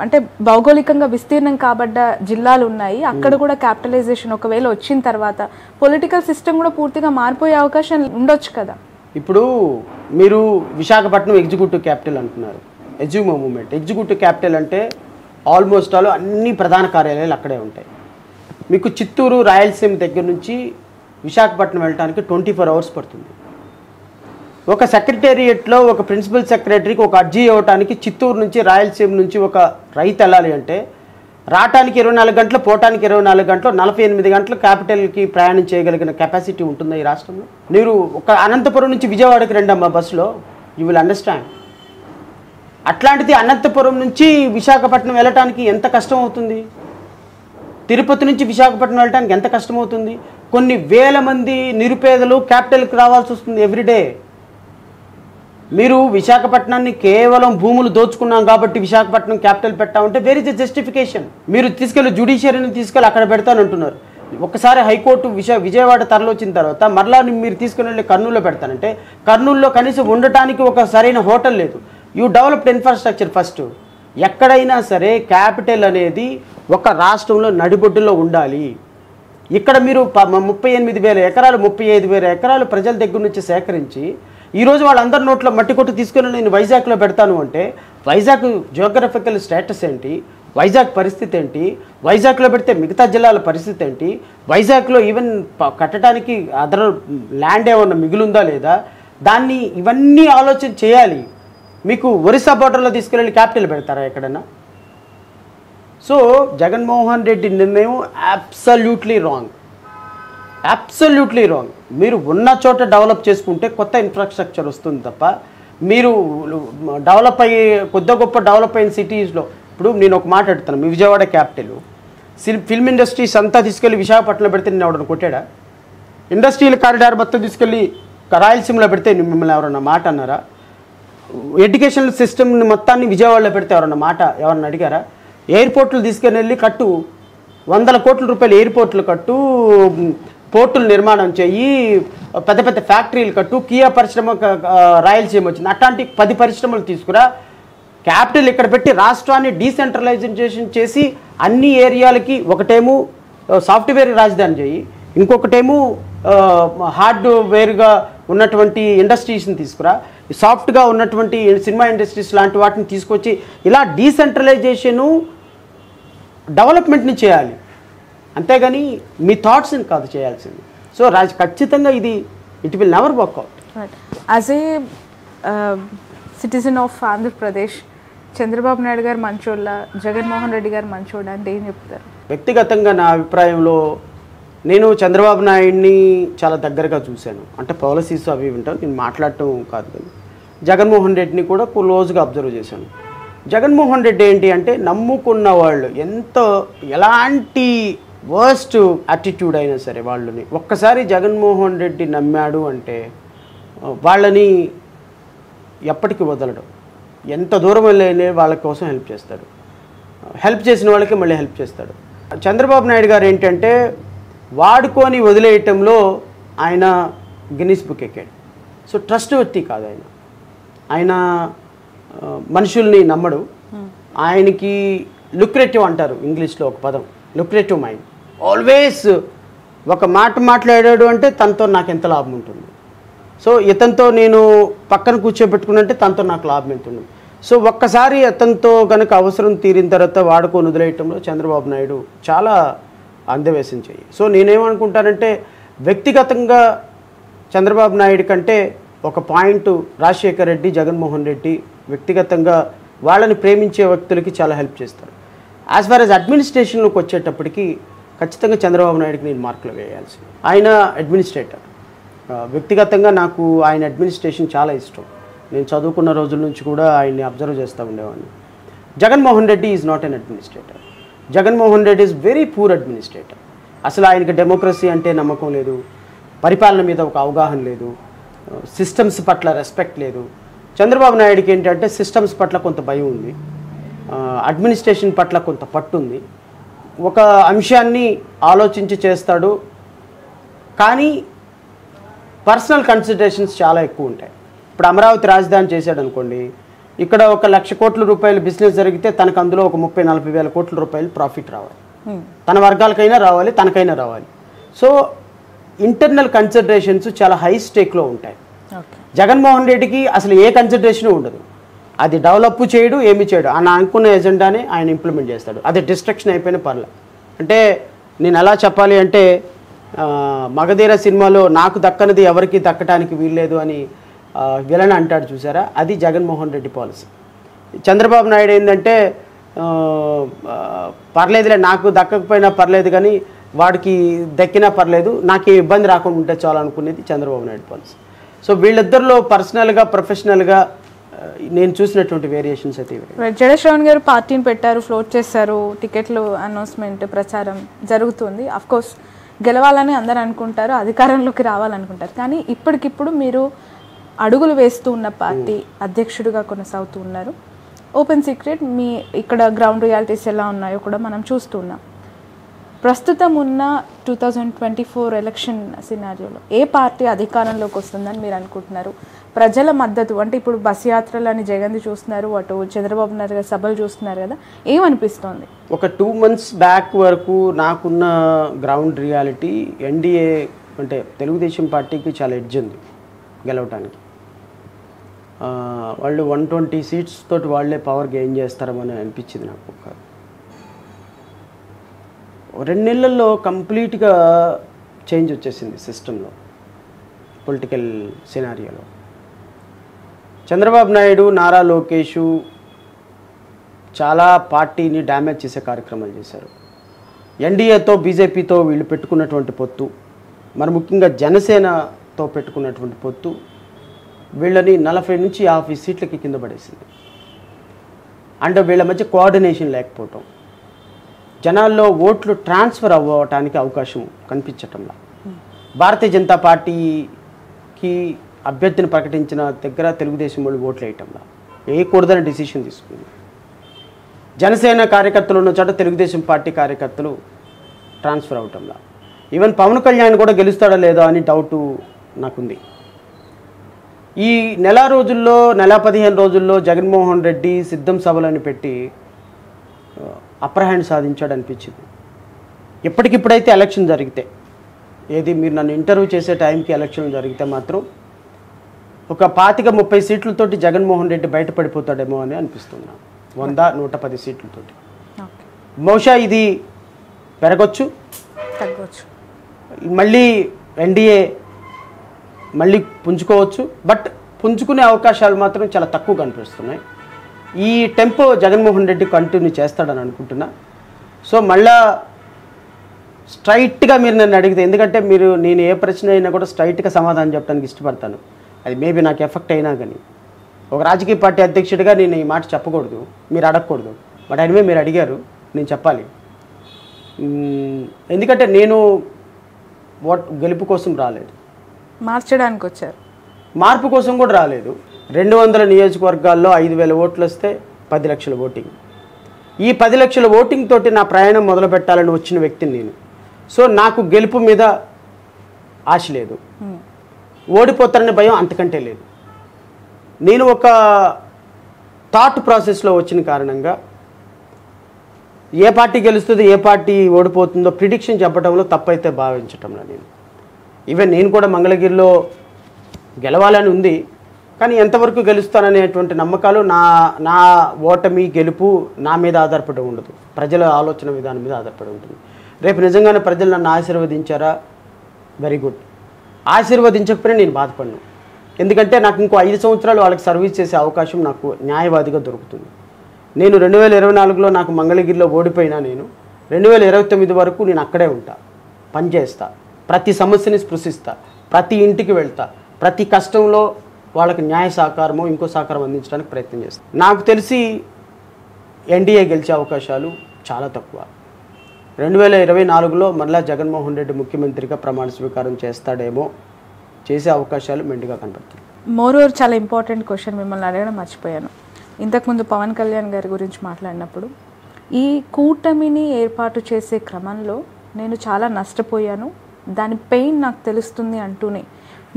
అంటే భౌగోళికంగా విస్తీర్ణం కాబడ్డ జిల్లాలు ఉన్నాయి, అక్కడ కూడా క్యాపిటలైజేషన్ ఒకవేళ వచ్చిన తర్వాత పొలిటికల్ సిస్టమ్ కూడా పూర్తిగా మారిపోయే అవకాశం ఉండొచ్చు కదా. ఇప్పుడు మీరు విశాఖపట్నం ఎగ్జిక్యూటివ్ క్యాపిటల్ అంటున్నారు, ఎగ్జిక్యూటివ్ మూమెంట్. ఎగ్జిక్యూటివ్ క్యాపిటల్ అంటే ఆల్మోస్ట్ ఆల్ అన్ని ప్రధాన కార్యాలయాలు అక్కడే ఉంటాయి. మీకు చిత్తూరు రాయలసీమ దగ్గర నుంచి విశాఖపట్నం వెళ్ళడానికి 24 hours పడుతుంది. ఒక సెక్రటేరియట్లో ఒక ప్రిన్సిపల్ సెక్రటరీకి ఒక అర్జీ ఇవ్వడానికి చిత్తూరు నుంచి రాయలసీమ నుంచి ఒక రైతు వెళ్ళాలి అంటే రావటానికి 24 గంటలు, పోవటానికి 24 గంటలు, 48 గంటలు క్యాపిటల్కి ప్రయాణం చేయగలిగిన కెపాసిటీ ఉంటుందా ఈ రాష్ట్రంలో? మీరు ఒక అనంతపురం నుంచి విజయవాడకి రండమ్మా బస్సులో, యూ విల్ అండర్స్టాండ్. అట్లాంటిది అనంతపురం నుంచి విశాఖపట్నం వెళ్ళటానికి ఎంత కష్టం అవుతుంది? తిరుపతి నుంచి విశాఖపట్నం వెళ్ళడానికి ఎంత కష్టమవుతుంది? కొన్ని వేల మంది నిరుపేదలు క్యాపిటల్కి రావాల్సి వస్తుంది ఎవ్రీడే. మీరు విశాఖపట్నాన్ని కేవలం భూములు దోచుకున్నాం కాబట్టి విశాఖపట్నం క్యాపిటల్ పెట్టామంటే వేర్ ఇస్ ద జస్టిఫికేషన్? మీరు తీసుకెళ్ళి జ్యుడిషియరీని తీసుకెళ్ళి అక్కడ పెడతానంటున్నారు. ఒకసారి హైకోర్టు విజయవాడ తరలివచ్చిన తర్వాత మరలా మీరు తీసుకుని వెళ్ళి కర్నూలులో పెడతానంటే కర్నూలులో కనీసం ఉండటానికి ఒక సరైన హోటల్ లేదు. You developed infrastructure first. ఎక్కడైనా సరే క్యాపిటల్ అనేది ఒక రాష్ట్రంలో నడిబొడ్డులో ఉండాలి. ఇక్కడ మీరు 38,000 ఎకరాలు 35,000 ఎకరాలు ప్రజల దగ్గర నుంచి సేకరించి ఈరోజు వాళ్ళందరి నోట్లో మట్టి కొట్టు తీసుకుని నేను వైజాగ్లో పెడతాను అంటే వైజాగ్ జియోగ్రఫికల్ స్టేటస్ ఏంటి? వైజాగ్ పరిస్థితి ఏంటి? వైజాగ్లో పెడితే మిగతా జిల్లాల పరిస్థితి ఏంటి? వైజాగ్లో ఈవెన్ కట్టడానికి అదర్ ల్యాండ్ ఏమన్నా మిగులుందా లేదా? దాన్ని ఇవన్నీ ఆలోచన చేయాలి. మీకు ఒరిస్సా బోర్డర్లో తీసుకెళ్ళి క్యాపిటల్ పెడతారా ఎక్కడన్నా? సో జగన్మోహన్ రెడ్డి నిర్ణయం అబ్సల్యూట్లీ రాంగ్, అబ్సల్యూట్లీ రాంగ్. మీరు ఉన్న చోట డెవలప్ చేసుకుంటే కొత్త ఇన్ఫ్రాస్ట్రక్చర్ వస్తుంది తప్ప మీరు డెవలప్ అయ్యి కొద్ది గొప్ప డెవలప్ అయిన సిటీస్లో, ఇప్పుడు నేను ఒక మాట అడుగుతాను, మీ విజయవాడ క్యాపిటల్ ఫిల్మ్ ఇండస్ట్రీస్ అంతా తీసుకెళ్ళి విశాఖపట్నంలో పెడితే నేను ఎవడన్నా కొట్టాడా? ఇండస్ట్రియల్ కారిడార్ మొత్తం తీసుకెళ్ళి రాయలసీమలో పెడితే మిమ్మల్ని ఎవరన్నా మాట అన్నారా? ఎడ్యుకేషనల్ సిస్టమ్ని మొత్తాన్ని విజయవాడలో పెడితే ఎవరన్నా అడిగారా? ఎయిర్పోర్ట్లు తీసుకుని వెళ్ళి కట్టు, 100 కోట్ల రూపాయలు ఎయిర్పోర్ట్లు కట్టు, పోర్టులు నిర్మాణం చెయ్యి, పెద్ద పెద్ద ఫ్యాక్టరీలు కట్టు, కియా పరిశ్రమ రాయలసీమ వచ్చింది, అట్లాంటి 10 పరిశ్రమలు తీసుకురా. క్యాపిటల్ ఇక్కడ పెట్టి రాష్ట్రాన్ని డీసెంట్రలైజేషన్ చేసి అన్ని ఏరియాలకి ఒకటేమో సాఫ్ట్వేర్ రాజధాని చేయి, ఇంకొకటేమో హార్డ్వేర్గా ఉన్నటువంటి ఇండస్ట్రీస్ని తీసుకురా, సాఫ్ట్గా ఉన్నటువంటి సినిమా ఇండస్ట్రీస్ లాంటి వాటిని తీసుకొచ్చి ఇలా డీసెంట్రలైజేషను డెవలప్మెంట్ని చేయాలి. అంతేగాని మీ థాట్స్ని కాదు చేయాల్సింది. సో ఖచ్చితంగా ఇది it will never work out. As a citizen of Andhra Pradesh, Chandrababu Naidu garu మంచోళ్ళ, జగన్మోహన్ రెడ్డి గారు మంచోళ్ళ అంటే ఏం చెప్తారు? వ్యక్తిగతంగా నా అభిప్రాయంలో నేను చంద్రబాబు నాయుడిని చాలా దగ్గరగా చూశాను. అంటే పాలసీస్ అవి వింటాను, నేను మాట్లాడటం కాదు, కానీ జగన్మోహన్ రెడ్డిని కూడా క్లోజ్గా అబ్జర్వ్ చేశాను. జగన్మోహన్ రెడ్డి ఏంటి అంటే నమ్ముకున్న వాళ్ళు ఎలాంటి వర్స్ట్ యాటిట్యూడ్ అయినా సరే వాళ్ళని ఒక్కసారి జగన్మోహన్ రెడ్డి నమ్మాడు అంటే వాళ్ళని ఎప్పటికీ వదలడం. ఎంత దూరం వెళ్ళే వాళ్ళ కోసం హెల్ప్ చేస్తాడు, హెల్ప్ చేసిన వాళ్ళకి మళ్ళీ హెల్ప్ చేస్తాడు. చంద్రబాబు నాయుడు గారు ఏంటంటే వాడుకొని వదిలేయటంలో ఆయన గిన్నిస్ బుక్ ఎక్కాడు. సో ట్రస్ట్ వ్యక్తి కాదు ఆయన మనుషుల్ని నమ్మడు. ఆయనకి లుక్రేటివ్ అంటారు ఇంగ్లీష్లో ఒక పదం, లుక్రేటివ్ మైండ్. ఆల్వేస్ ఒక మాట మాట్లాడాడు అంటే తనతో నాకు ఎంత లాభం ఉంటుంది, సో ఇతనితో నేను పక్కన కూర్చోబెట్టుకున్నంటే తనతో నాకు లాభం ఎంత ఉంటుంది. సో ఒక్కసారి అతనితో కనుక అవసరం తీరిన తర్వాత వాడుకొని వదిలేయటంలో చంద్రబాబు నాయుడు చాలా అందవేశం చెయ్యి. సో నేనేమనుకుంటానంటే వ్యక్తిగతంగా చంద్రబాబు నాయుడు కంటే ఒక పాయింట్ రాజశేఖర్ రెడ్డి, జగన్మోహన్ రెడ్డి వ్యక్తిగతంగా వాళ్ళని ప్రేమించే వ్యక్తులకి చాలా హెల్ప్ చేస్తారు. యాజ్ ఫార్ యాజ్ అడ్మినిస్ట్రేషన్లోకి వచ్చేటప్పటికి ఖచ్చితంగా చంద్రబాబు నాయుడుకి నేను మార్కులు వేయాల్సి. ఆయన అడ్మినిస్ట్రేటర్, వ్యక్తిగతంగా నాకు ఆయన అడ్మినిస్ట్రేషన్ చాలా ఇష్టం. నేను చదువుకున్న రోజుల నుంచి కూడా ఆయన్ని అబ్జర్వ్ చేస్తూ ఉండేవాడిని. Jaganmohan Reddy is not an administrator. Jaganmohan Reddy is very poor administrator. అసలు ఆయనకి డెమోక్రసీ అంటే నమ్మకం లేదు, పరిపాలన మీద ఒక అవగాహన లేదు, సిస్టమ్స్ పట్ల రెస్పెక్ట్ లేదు. చంద్రబాబు నాయుడుకి ఏంటంటే సిస్టమ్స్ పట్ల కొంత భయం ఉంది, అడ్మినిస్ట్రేషన్ పట్ల కొంత పట్టు ఉంది, ఒక అంశాన్ని ఆలోచించి చేస్తాడు, కానీ పర్సనల్ కన్సిడరేషన్స్ చాలా ఎక్కువ ఉంటాయి. ఇప్పుడు అమరావతి రాజధాని చేశాడు అనుకోండి, ఇక్కడ 1,00,000 కోట్ల రూపాయల బిజినెస్ జరిగితే తనకు అందులో ఒక 30-40 వేల కోట్ల రూపాయలు ప్రాఫిట్ రావాలి. తన వర్గాలకైనా రావాలి, తనకైనా రావాలి. సో ఇంటర్నల్ కన్సిడరేషన్స్ చాలా హై స్టేక్లో ఉంటాయి. జగన్మోహన్ రెడ్డికి అసలు ఏ కన్సిడరేషన్ ఉండదు. అది డెవలప్ చేయడు, ఏమి చేయడు. ఆయన అనుకున్న ఎజెండాని ఆయన ఇంప్లిమెంట్ చేస్తాడు. అది డిస్ట్రక్షన్ అయిపోయిన పర్లే. అంటే నేను ఎలా చెప్పాలి అంటే మగధీర సినిమాలో నాకు దక్కనిది ఎవరికి దక్కడానికి వీల్లేదు అని విలన్ అంటాడు చూసారా, అది జగన్మోహన్ రెడ్డి పాలసీ. చంద్రబాబు నాయుడు ఏంటంటే పర్లేదులే, నాకు దక్కకపోయినా పర్లేదు కానీ వాడికి దక్కినా పర్లేదు, నాకు ఏ ఇబ్బంది రాకుండా ఉంటే చాలు అనుకునేది చంద్రబాబు నాయుడు పాలసీ. సో వీళ్ళిద్దరిలో పర్సనల్గా ప్రొఫెషనల్గా నేను చూసినటువంటి వేరియేషన్స్ అయితే జడ శ్రవణ్ గారు పార్టీని పెట్టారు, ఫ్లోట్ చేశారు, టికెట్లు అనౌన్స్మెంట్ ప్రచారం జరుగుతుంది. అఫ్కోర్స్ గెలవాలని అందరూ అనుకుంటారు, అధికారంలోకి రావాలనుకుంటారు. కానీ ఇప్పటికిప్పుడు మీరు అడుగులు వేస్తూ ఉన్న పార్టీ అధ్యక్షుడిగా కొనసాగుతూ ఉన్నారు. ఓపెన్ సీక్రెట్, మీ ఇక్కడ గ్రౌండ్ రియాలిటీస్ ఎలా ఉన్నాయో కూడా మనం చూస్తున్నాం. ప్రస్తుతం ఉన్న 2024 ఎలక్షన్ సినారియోలో ఏ పార్టీ అధికారంలోకి వస్తుందని మీరు అనుకుంటున్నారు? ప్రజల మద్దతు అంటే ఇప్పుడు బస్ యాత్రలని జగన్ది చూస్తున్నారు, అటు చంద్రబాబు నాయుడు గారి సభలు చూస్తున్నారు కదా, ఏమనిపిస్తోంది? ఒక 2 months బ్యాక్ వరకు నాకున్న గ్రౌండ్ రియాలిటీ ఎన్డీఏ అంటే తెలుగుదేశం పార్టీకి చాలా ఎడ్జ్ ఉంది గెలవటానికి. వాళ్ళు 120 seats తోటి వాళ్ళే పవర్ గెయిన్ చేస్తారని అనిపించింది నాకు. ఒక 2 నెలల్లో కంప్లీట్గా చేంజ్ వచ్చేసింది సిస్టంలో, పొలిటికల్ సినారియోలో. చంద్రబాబు నాయుడు, నారా లోకేష్ చాలా పార్టీని డ్యామేజ్ చేసే కార్యక్రమాలు చేశారు. ఎన్డీఏతో బీజేపీతో వీళ్ళు పెట్టుకున్నటువంటి పొత్తు, మరి ముఖ్యంగా జనసేనతో పెట్టుకున్నటువంటి పొత్తు వీళ్ళని 40 నుంచి 50 సీట్లకి కింద పడేసింది. అంటే వీళ్ళ మధ్య కోఆర్డినేషన్ లేకపోవటం, జనాల్లో ఓట్లు ట్రాన్స్ఫర్ అవ్వటానికి అవకాశం కనిపించటంలా. భారతీయ జనతా పార్టీకి అభ్యర్థిని ప్రకటించిన దగ్గర తెలుగుదేశం వాళ్ళు ఓట్లు వేయటంలా, వేయకూడదని డిసిషన్ తీసుకుంది. జనసేన కార్యకర్తలు ఉన్న చోట తెలుగుదేశం పార్టీ కార్యకర్తలు ట్రాన్స్ఫర్ అవటంలా. ఈవెన్ పవన్ కళ్యాణ్ కూడా గెలుస్తాడా లేదా అని డౌటు నాకుంది. ఈ నెల 15 రోజుల్లో జగన్మోహన్ రెడ్డి సిద్ధం సభలను పెట్టి అప్పర్ హ్యాండ్ సాధించాడు అనిపించింది. ఎప్పటికిప్పుడైతే ఎలక్షన్ జరిగితే, ఏది మీరు నన్ను ఇంటర్వ్యూ చేసే టైంకి ఎలక్షన్ జరిగితే మాత్రం ఒక 25-30 సీట్లతోటి జగన్మోహన్ రెడ్డి బయటపడిపోతాడేమో అని అనిపిస్తున్నా. 100-110 సీట్లతోటి బహుశా ఇది పెరగచ్చు, తగ్గొచ్చు, మళ్ళీ ఎన్డీఏ మళ్ళీ పుంజుకోవచ్చు. బట్ పుంజుకునే అవకాశాలు మాత్రం చాలా తక్కువ కనిపిస్తున్నాయి. ఈ టెంపో జగన్మోహన్ రెడ్డి కంటిన్యూ చేస్తాడని అనుకుంటున్నా. సో మళ్ళా స్ట్రైట్గా మీరు నన్ను అడిగితే, ఎందుకంటే నేను ఏ ప్రశ్న అయినా కూడా స్ట్రైట్గా సమాధానం చెప్పడానికి ఇష్టపడతాను. అది మేబీ నాకు ఎఫెక్ట్ అయినా కానీ, ఒక రాజకీయ పార్టీ అధ్యక్షుడిగా నేను ఈ మాట చెప్పకూడదు, మీరు అడగకూడదు. బట్ అనివే మీరు అడిగారు, నేను చెప్పాలి. ఎందుకంటే నేను గెలుపు కోసం రాలేదు, మార్చడానికి వచ్చారు. మార్పు కోసం కూడా రాలేదు. 200 నియోజకవర్గాల్లో 5,000 ఓట్లు వస్తే 10 లక్షల ఓటింగ్. ఈ 10 లక్షల ఓటింగ్ తోటి నా ప్రయాణం మొదలు పెట్టాలని వచ్చిన వ్యక్తిని నేను. సో నాకు గెలుపు మీద ఆశ లేదు, ఓడిపోతారనే భయం అంతకంటే లేదు. నేను ఒక థాట్ ప్రాసెస్లో వచ్చిన కారణంగా ఏ పార్టీ గెలుస్తుందో ఏ పార్టీ ఓడిపోతుందో ప్రిడిక్షన్ చెప్పడంలో తప్పైతే భావించటంలో ఈవెన్ నేను కూడా మంగళగిరిలో గెలవాలని ఉంది, కానీ ఎంతవరకు గెలుస్తాననేటువంటి నమ్మకాలు నా ఓటమి గెలుపు నా మీద ఆధారపడి ఉండదు, ప్రజల ఆలోచన విధానం మీద ఆధారపడి ఉంటుంది. రేపు నిజంగానే ప్రజలు నన్ను ఆశీర్వదించారా, వెరీ గుడ్. ఆశీర్వదించకపోయినా నేను బాధపడను, ఎందుకంటే నాకు ఇంకో 5 సంవత్సరాలు వాళ్ళకి సర్వీస్ చేసే అవకాశం నాకు న్యాయవాదిగా దొరుకుతుంది. నేను 2024లో నాకు మంగళగిరిలో ఓడిపోయినా నేను 2029 వరకు నేను అక్కడే ఉంటా, పనిచేస్తా, ప్రతి సమస్యని స్పృశిస్తా, ప్రతి ఇంటికి వెళ్తా, ప్రతి కష్టంలో వాళ్ళకి న్యాయ సహకారమో ఇంకో సహకారం అందించడానికి ప్రయత్నం చేస్తాను. నాకు తెలిసి ఎన్డీఏ గెలిచే అవకాశాలు చాలా తక్కువ. 2024లో మళ్ళా జగన్మోహన్ రెడ్డి ముఖ్యమంత్రిగా ప్రమాణ స్వీకారం చేస్తాడేమో, చేసే అవకాశాలు మెండుగా కనపడుతుంది. మోరోవర్ చాలా ఇంపార్టెంట్ క్వశ్చన్ మిమ్మల్ని అడగడం మర్చిపోయాను. ఇంతకుముందు పవన్ కళ్యాణ్ గారి గురించి మాట్లాడినప్పుడు, ఈ కూటమిని ఏర్పాటు చేసే క్రమంలో నేను చాలా నష్టపోయాను, దాని పెయిన్ నాకు తెలుస్తుంది అంటూనే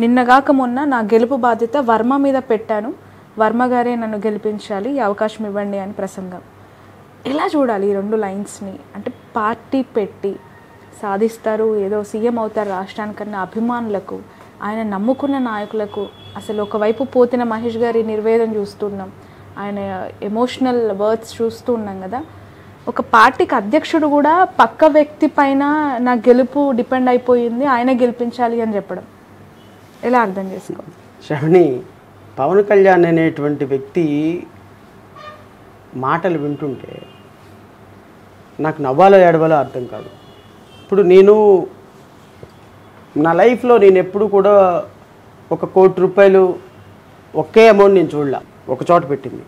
నిన్నగాక మొన్న నా గెలుపు బాధ్యత వర్మ మీద పెట్టాను, వర్మ గారే నన్ను గెలిపించాలి, ఈ అవకాశం ఇవ్వండి అని ప్రసంగం. ఎలా చూడాలి ఈ 2 లైన్స్ని? అంటే పార్టీ పెట్టి సాధిస్తారు, ఏదో సీఎం అవుతారు రాష్ట్రానికన్నా అభిమానులకు, ఆయన నమ్ముకున్న నాయకులకు, అసలు ఒకవైపు పోతిన మహేష్ గారి నిర్వేదం చూస్తున్నాం, ఆయన ఎమోషనల్ వర్డ్స్ చూస్తూ ఉన్నాం కదా. ఒక పార్టీకి అధ్యక్షుడు కూడా పక్క వ్యక్తి పైన నా గెలుపు డిపెండ్ అయిపోయింది, ఆయన గెలిపించాలి అని చెప్పడం ఎలా అర్థం చేసుకో? శ్రవణి, పవన్ కళ్యాణ్ అనేటువంటి వ్యక్తి మాటలు వింటుంటే నాకు నవ్వాలో ఏడవాలో అర్థం కాదు. ఇప్పుడు నేను నా లైఫ్లో నేను ఎప్పుడు కూడా 1 కోటి రూపాయలు ఒకే అమౌంట్ నేను చూడలే, ఒక చోట పెట్టింది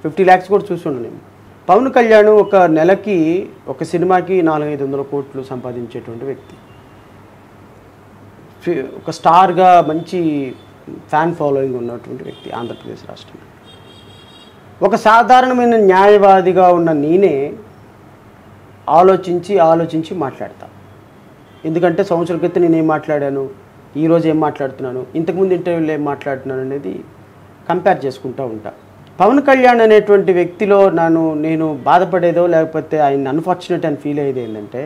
50 lakhs కూడా చూసుండు నేను. పవన్ కళ్యాణ్ ఒక నెలకి ఒక సినిమాకి 400-500 కోట్లు సంపాదించేటువంటి వ్యక్తి, ఒక స్టార్గా మంచి ఫ్యాన్ ఫాలోయింగ్ ఉన్నటువంటి వ్యక్తి ఆంధ్రప్రదేశ్ రాష్ట్రంలో. ఒక సాధారణమైన న్యాయవాదిగా ఉన్న నేనే ఆలోచించి మాట్లాడతా. ఎందుకంటే సంవత్సరం క్రితం నేను ఏం మాట్లాడాను, ఈరోజు ఏం మాట్లాడుతున్నాను, ఇంతకుముందు ఇంటర్వ్యూలో ఏం మాట్లాడుతున్నాను అనేది కంపేర్ చేసుకుంటూ ఉంటా. పవన్ కళ్యాణ్ అనేటువంటి వ్యక్తిలో నేను బాధపడేదో లేకపోతే ఆయన అన్ఫార్చునేట్ అని ఫీల్ అయ్యేది ఏంటంటే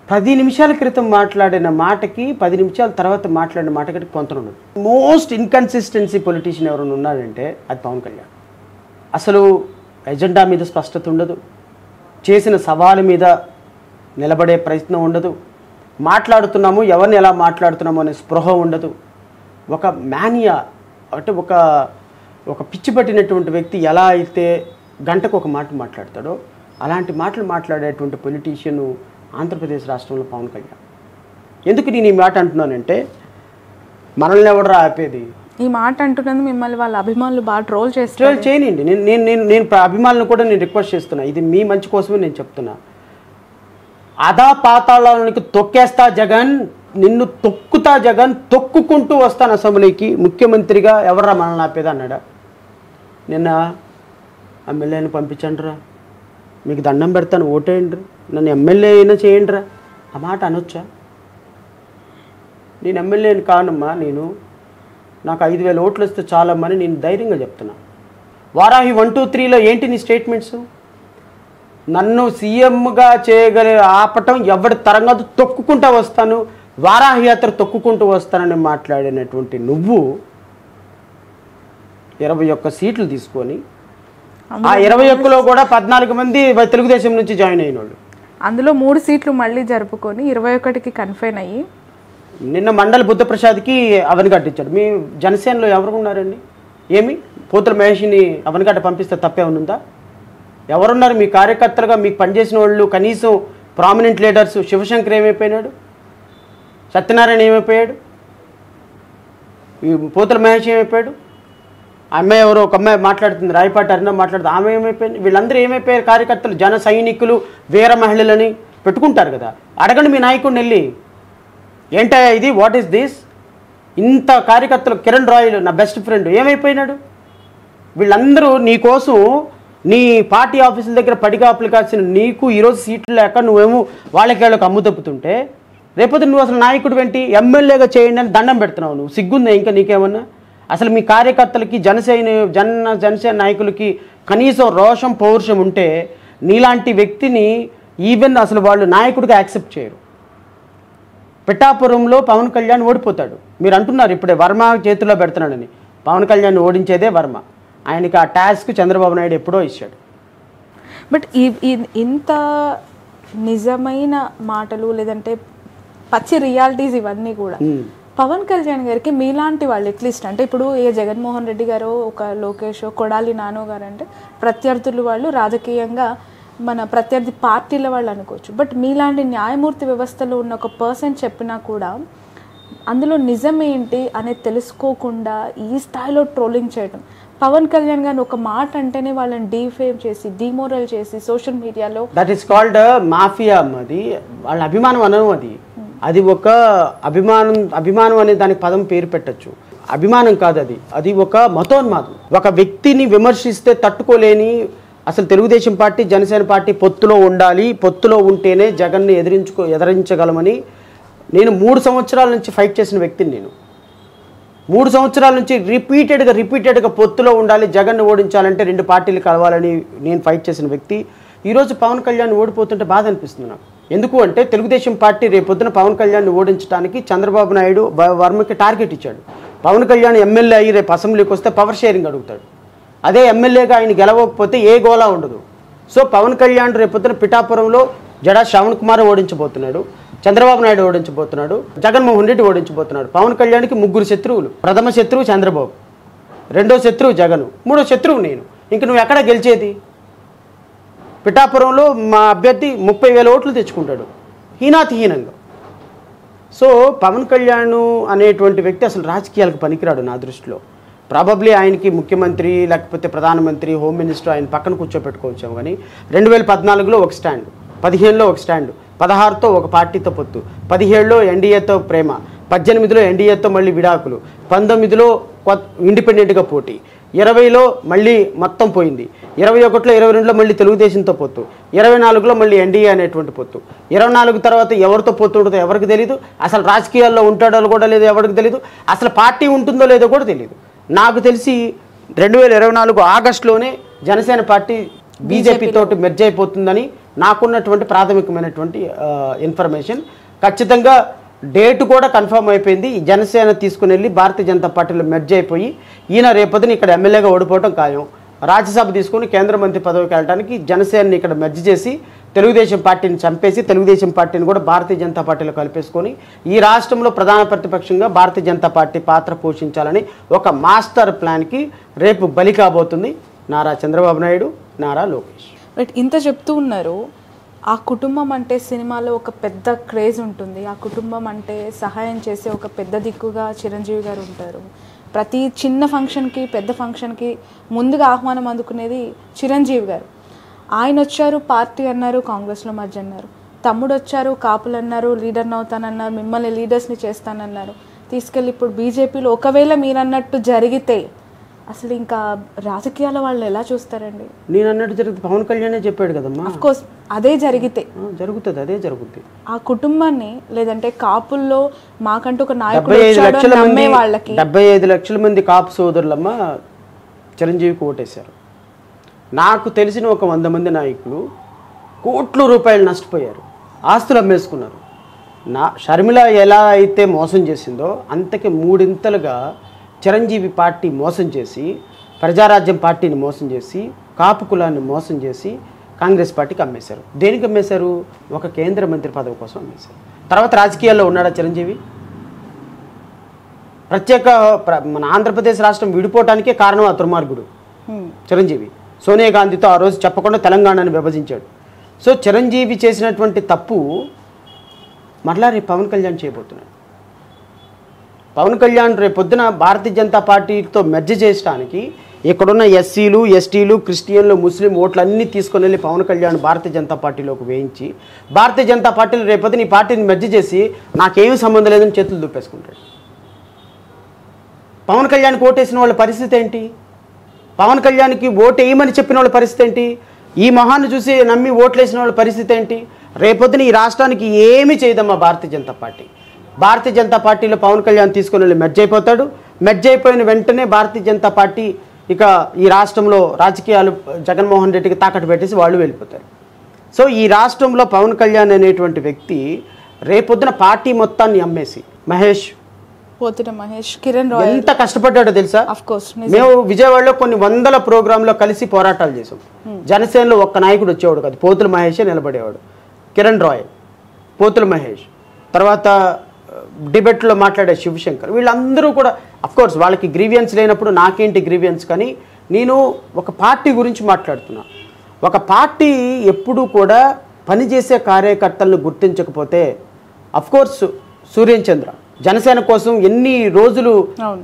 10 నిమిషాల క్రితం మాట్లాడిన మాటకి 10 నిమిషాల తర్వాత మాట్లాడిన మాటకి పొంతన ఉండదు. మోస్ట్ ఇన్కన్సిస్టెన్సీ పొలిటీషియన్ ఎవరైనా ఉన్నారంటే అది పవన్ కళ్యాణ్. అసలు ఎజెండా మీద స్పష్టత ఉండదు, చేసిన సవాలు మీద నిలబడే ప్రయత్నం ఉండదు, మాట్లాడుతున్నాము ఎవరిని ఎలా మాట్లాడుతున్నాము అనే స్పృహ ఉండదు. ఒక మానియా అంటే ఒక పిచ్చి పట్టినటువంటి వ్యక్తి ఎలా అయితే గంటకు ఒక మాట మాట్లాడతాడో అలాంటి మాటలు మాట్లాడేటువంటి పొలిటీషియన్ ఆంధ్రప్రదేశ్ రాష్ట్రంలో పవన్ కళ్యాణ్. ఎందుకు నేను ఈ మాట అంటున్నానంటే మనల్ని ఎవడరా ఆపేది? ఈ మాట అంటున్నది మిమ్మల్ని వాళ్ళ అభిమానులు బాగా ట్రోల్ చేస్తారు. చేయనండి, నేను అభిమానులను కూడా నేను రిక్వెస్ట్ చేస్తున్నా, ఇది మీ మంచి కోసమే నేను చెప్తున్నా. అదా పాతాళానికి తొక్కేస్తా జగన్, నిన్ను తొక్కుతా జగన్, తొక్కుకుంటూ వస్తాను అసెంబ్లీకి ముఖ్యమంత్రిగా, ఎవర్రా మనల్ని ఆపేదా అన్నాడా? నిన్న ఎమ్మెల్యేని పంపించండిరా, మీకు దండం పెడతాను ఓటేయండి, నన్ను ఎమ్మెల్యే అయినా చేయండిరా, ఆ మాట అనొచ్చా? నేను ఎమ్మెల్యేని కానమ్మా, నాకు 5,000 ఓట్లు వస్తే చాలమ్మని నేను ధైర్యంగా చెప్తున్నా. వారాహి 1, 2, 3లో ఏంటి నీ స్టేట్మెంట్స్? నన్ను సీఎంగా ఆపటం ఎవరి తరంగా తొక్కుకుంటూ వస్తాను, వారాహి యాత్ర తొక్కుకుంటూ వస్తానని మాట్లాడినటువంటి నువ్వు 21 సీట్లు తీసుకొని ఆ 21లో కూడా 14 మంది తెలుగుదేశం నుంచి జాయిన్ అయిన వాళ్ళు, అందులో 3 సీట్లు మళ్ళీ జరుపుకొని 21కి కన్ఫైన్ అయ్యి నిన్న మండలి బుద్ధప్రసాద్కి అవనిగడ్డించాడు. మీ జనసేనలో ఎవరు ఉన్నారండి? ఏమి పోతుల మహేష్ని అవనిగడ్డ పంపిస్తే తప్పేమనుందా? ఎవరున్నారు మీ కార్యకర్తలుగా? మీకు పనిచేసిన వాళ్ళు కనీసం ప్రామినెంట్ లీడర్స్. శివశంకర్ ఏమైపోయినాడు? సత్యనారాయణ ఏమైపోయాడు? ఈ పోతుల మహేష్ ఏమైపోయాడు? అమ్మాయి ఎవరో ఒక అమ్మాయి మాట్లాడుతుంది, రాయపాటి అరుణ మాట్లాడుతుంది, ఆమె ఏమైపోయింది? వీళ్ళందరూ ఏమైపోయారు? కార్యకర్తలు, జన సైనికులు, వీర మహిళలని పెట్టుకుంటారు కదా. అడగండి మీ నాయకుడిని వెళ్ళి, ఏంటయ్యా ఇది, వాట్ ఈస్ దిస్? ఇంత కార్యకర్తలు, కిరణ్ రాయలు నా బెస్ట్ ఫ్రెండ్ ఏమైపోయినాడు? వీళ్ళందరూ నీకోసం నీ పార్టీ ఆఫీసుల దగ్గర పడిగాపులు కాల్సిన నీకు ఈరోజు సీట్లు లేక నువ్వేమో వాళ్ళకి అమ్ము తప్పుతుంటే రేపొద్దు నువ్వు అసలు నాయకుడు ఏంటి? ఎమ్మెల్యేగా చేయండి అని దండం పెడుతున్నావు. నువ్వు సిగ్గుందా ఇంకా నీకేమన్నా? అసలు మీ కార్యకర్తలకి జనసేన నాయకులకి కనీసం రోషం పౌరుషం ఉంటే నీలాంటి వ్యక్తిని ఈవెన్ అసలు వాళ్ళు నాయకుడిగా యాక్సెప్ట్ చేయరు. పిఠాపురంలో పవన్ కళ్యాణ్ ఓడిపోతాడు. మీరు అంటున్నారు ఇప్పుడే వర్మ చేతుల్లో పెడుతున్నాడని. పవన్ కళ్యాణ్ ఓడించేదే వర్మ. ఆయనకి ఆ టాస్క్ చంద్రబాబు నాయుడు ఎప్పుడో ఇచ్చాడు. బట్ ఇంత నిజమైన మాటలు లేదంటే పచ్చి రియాలిటీస్ ఇవన్నీ కూడా పవన్ కళ్యాణ్ గారికి మీలాంటి వాళ్ళు అట్లీస్ట్ అంటే ఇప్పుడు ఏ జగన్మోహన్ రెడ్డి గారు, ఒక లోకేష్, కొడాలి నానో గారు అంటే ప్రత్యర్థులు, వాళ్ళు రాజకీయంగా మన ప్రత్యర్థి పార్టీల వాళ్ళు అనుకోవచ్చు. బట్ మీలాంటి న్యాయమూర్తి వ్యవస్థలో ఉన్న ఒక పర్సన్ చెప్పినా కూడా అందులో నిజం ఏంటి అనేది తెలుసుకోకుండా ఈ స్థాయిలో ట్రోలింగ్ చేయడం, పవన్ కళ్యాణ్ గారిని ఒక మాట అంటేనే వాళ్ళని డీఫేమ్ చేసి డిమోరల్ చేసి సోషల్ మీడియాలో, దట్ ఈస్ కాల్డ్ మాఫియా. అది వాళ్ళ అభిమానం అనను. అది ఒక అభిమానం అనే దానికి పదం పేరు పెట్టచ్చు. అభిమానం కాదు, అది ఒక మతోన్మాదం. ఒక వ్యక్తిని విమర్శిస్తే తట్టుకోలేని, అసలు తెలుగుదేశం పార్టీ జనసేన పార్టీ పొత్తులో ఉండాలి, పొత్తులో ఉంటేనే జగన్ని ఎదిరించగలమని నేను 3 సంవత్సరాల నుంచి ఫైట్ చేసిన వ్యక్తిని. 3 సంవత్సరాల నుంచి రిపీటెడ్గా పొత్తులో ఉండాలి, జగన్ను ఓడించాలంటే 2 పార్టీలు కలవాలని నేను ఫైట్ చేసిన వ్యక్తి ఈరోజు పవన్ కళ్యాణ్ ఓడిపోతుంటే బాధ అనిపిస్తుంది నాకు. ఎందుకు అంటే తెలుగుదేశం పార్టీ రేపొద్దున పవన్ కళ్యాణ్ని ఓడించడానికి చంద్రబాబు నాయుడు వర్మకి టార్గెట్ ఇచ్చాడు. పవన్ కళ్యాణ్ ఎమ్మెల్యే అయ్యి రేపు అసెంబ్లీకి వస్తే పవర్ షేరింగ్ అడుగుతాడు. అదే ఎమ్మెల్యేగా ఆయన గెలవకపోతే ఏ గోలా ఉండదు. సో పవన్ కళ్యాణ్ రేపొద్దున పిఠాపురంలో జడా శ్రవణ్ కుమార్ ఓడించబోతున్నాడు, చంద్రబాబు నాయుడు ఓడించబోతున్నాడు, జగన్మోహన్ రెడ్డి ఓడించబోతున్నాడు. పవన్ కళ్యాణ్కి 3 శత్రువులు. ప్రథమ శత్రువు చంద్రబాబు, రెండో శత్రువు జగన్, మూడో శత్రువు నేను. ఇంక నువ్వు ఎక్కడ గెలిచేది? పిఠాపురంలో మా అభ్యర్థి 30,000 ఓట్లు తెచ్చుకుంటాడు హీనాతిహీనంగా. సో పవన్ కళ్యాణ్ అనేటువంటి వ్యక్తి అసలు రాజకీయాలకు పనికిరాడు నా దృష్టిలో. ప్రాబబ్లీ ఆయనకి ముఖ్యమంత్రి లేకపోతే ప్రధానమంత్రి, హోమ్ మినిస్టర్ ఆయన పక్కన కూర్చోపెట్టుకోవచ్చాము. కానీ 2014లో ఒక స్టాండ్, 15లో ఒక స్టాండ్, 16తో ఒక పార్టీతో పొత్తు, 17లో ఎన్డీఏతో ప్రేమ, 18లో ఎన్డీఏతో మళ్ళీ విడాకులు, 19లో ఇండిపెండెంట్గా పోటీ, 20లో మళ్ళీ మొత్తం పోయింది, 21లో 22లో మళ్ళీ తెలుగుదేశంతో పొత్తు, 24లో మళ్ళీ ఎన్డీఏ అనేటువంటి పొత్తు, 24 తర్వాత ఎవరితో పొత్తు ఉంటుందో ఎవరికి తెలియదు, అసలు రాజకీయాల్లో ఉంటాడో కూడా లేదో ఎవరికి తెలియదు, అసలు పార్టీ ఉంటుందో లేదో కూడా తెలియదు. నాకు తెలిసి 2024 ఆగస్టులోనే జనసేన పార్టీ బీజేపీ తోటి మెర్జ్ అయిపోతుందని నాకున్నటువంటి ప్రాథమికమైనటువంటి ఇన్ఫర్మేషన్. ఖచ్చితంగా డేట్ కూడా కన్ఫర్మ్ అయిపోయింది. జనసేన తీసుకుని వెళ్ళి భారతీయ జనతా పార్టీలో మెర్జ్ అయిపోయి ఈయన రేపొద్దున ఇక్కడ ఎమ్మెల్యేగా ఓడిపోవడం ఖాయం. రాజ్యసభ తీసుకుని కేంద్ర మంత్రి పదవికి వెళ్ళడానికి జనసేనని ఇక్కడ మెర్జ్ చేసి తెలుగుదేశం పార్టీని చంపేసి తెలుగుదేశం పార్టీని కూడా భారతీయ జనతా పార్టీలో కలిపేసుకొని ఈ రాష్ట్రంలో ప్రధాన ప్రతిపక్షంగా భారతీయ జనతా పార్టీ పాత్ర పోషించాలని ఒక మాస్టర్ ప్లాన్కి రేపు బలి కాబోతుంది నారా చంద్రబాబు నాయుడు, నారా లోకేష్. బట్ ఇంత చెప్తూ ఉన్నారు. ఆ కుటుంబం అంటే సినిమాలో ఒక పెద్ద క్రేజ్ ఉంటుంది. ఆ కుటుంబం అంటే సహాయం చేసే ఒక పెద్ద దిక్కుగా చిరంజీవి గారు ఉంటారు. ప్రతి చిన్న ఫంక్షన్కి పెద్ద ఫంక్షన్కి ముందుగా ఆహ్వానం అందుకునేది చిరంజీవి గారు. ఆయన వచ్చారు, పార్టీ అన్నారు, కాంగ్రెస్లో మధ్య అన్నారు. తమ్ముడు వచ్చారు, కాపులు అన్నారు, లీడర్ని అవుతానన్నారు, మిమ్మల్ని లీడర్స్ని చేస్తానన్నారు. తీసుకెళ్ళి ఇప్పుడు బీజేపీలో ఒకవేళ మీరు అన్నట్టు జరిగితే అసలు ఇంకా రాజకీయాల వాళ్ళు ఎలా చూస్తారండి? నేను అన్నట్టు జరిగితే పవన్ కళ్యాణే చెప్పాడు కదమ్మా. అఫ్ కోర్స్ అదే జరిగితే జరుగుతుంది, అదే జరుగుతుంది. ఆ కుటుంబాన్ని లేదంటే కాపుల్లో మాకంటూ ఒక నాయకుడు వచ్చాడు అని నమ్మే వాళ్ళకి 75 లక్షల మంది కాపు సోదరులమ్మ చిరంజీవికి ఓటేశారు. నాకు తెలిసిన ఒక 100 మంది నాయకులు కోట్ల రూపాయలు నష్టపోయారు, ఆస్తులు అమ్మేసుకున్నారు. షర్మిల ఎలా అయితే మోసం చేసిందో అంతకి 3 ఇంతలుగా చిరంజీవి పార్టీ మోసం చేసి, ప్రజారాజ్యం పార్టీని మోసం చేసి, కాపు కులాన్ని మోసం చేసి కాంగ్రెస్ పార్టీకి అమ్మేశారు. దేనికి అమ్మేశారు? ఒక కేంద్ర మంత్రి పదవి కోసం అమ్మేశారు. తర్వాత రాజకీయాల్లో ఉన్నాడా చిరంజీవి? మన ఆంధ్రప్రదేశ్ రాష్ట్రం విడిపోవటానికే కారణం ఆ దుర్మార్గుడు చిరంజీవి. సోనియా గాంధీతో ఆ రోజు చెప్పకుండా తెలంగాణను విభజించాడు. సో చిరంజీవి చేసినటువంటి తప్పు మరలా రేపు పవన్ కళ్యాణ్ చేయబోతున్నాడు. పవన్ కళ్యాణ్ రేపొద్దున భారతీయ జనతా పార్టీతో మెర్జ్ చేయడానికి ఇక్కడున్న ఎస్సీలు, ఎస్టీలు, క్రిస్టియన్లు, ముస్లిం ఓట్లన్నీ తీసుకొని వెళ్ళి పవన్ కళ్యాణ్ భారతీయ జనతా పార్టీలోకి వేయించి భారతీయ జనతా పార్టీలో రేపొద్దున ఈ పార్టీని మెర్జ్ చేసి నాకేమీ సంబంధం లేదని చేతులు దుప్పేసుకుంటాడు. పవన్ కళ్యాణ్కి ఓటేసిన వాళ్ళ పరిస్థితి ఏంటి? పవన్ కళ్యాణ్కి ఓటు వేయమని చెప్పిన వాళ్ళ పరిస్థితి ఏంటి? ఈ మొహాన్ని చూసి నమ్మి ఓట్లేసిన వాళ్ళ పరిస్థితి ఏంటి? రేపొద్దున ఈ రాష్ట్రానికి ఏమీ చేయదమ్మా భారతీయ జనతా పార్టీ. భారతీయ జనతా పార్టీలో పవన్ కళ్యాణ్ తీసుకుని వెళ్ళి మెర్జ్ అయిపోతాడు. మెర్జ్ అయిపోయిన వెంటనే భారతీయ జనతా పార్టీ ఇక ఈ రాష్ట్రంలో రాజకీయాలు జగన్మోహన్ రెడ్డికి తాకట్టు పెట్టేసి వాళ్ళు వెళ్ళిపోతారు. సో ఈ రాష్ట్రంలో పవన్ కళ్యాణ్ అనేటువంటి వ్యక్తి రేపొద్దున పార్టీ మొత్తాన్ని అమ్మేసి పోతున్న మహేష్, కిరణ్ రాయ్ ఎంత కష్టపడ్డాడో తెలుసా? మేము విజయవాడలో కొన్ని 100 ప్రోగ్రాంలో కలిసి పోరాటాలు చేసాం. జనసేనలో ఒక్క నాయకుడు వచ్చేవాడు కాదు, పోతుల మహేషే నిలబడేవాడు. కిరణ్ రాయ్, పోతుల మహేష్, తర్వాత డిబేట్లో మాట్లాడే శివశంకర్, వీళ్ళందరూ కూడా అఫ్కోర్స్ వాళ్ళకి గ్రీవియన్స్ లేనప్పుడు నాకేంటి గ్రీవియన్స్, కానీ నేను ఒక పార్టీ గురించి మాట్లాడుతున్నా. ఒక పార్టీ ఎప్పుడూ కూడా పనిచేసే కార్యకర్తలను గుర్తించకపోతే, అఫ్కోర్స్ సూర్యన్ చంద్ర జనసేన కోసం ఎన్ని రోజులు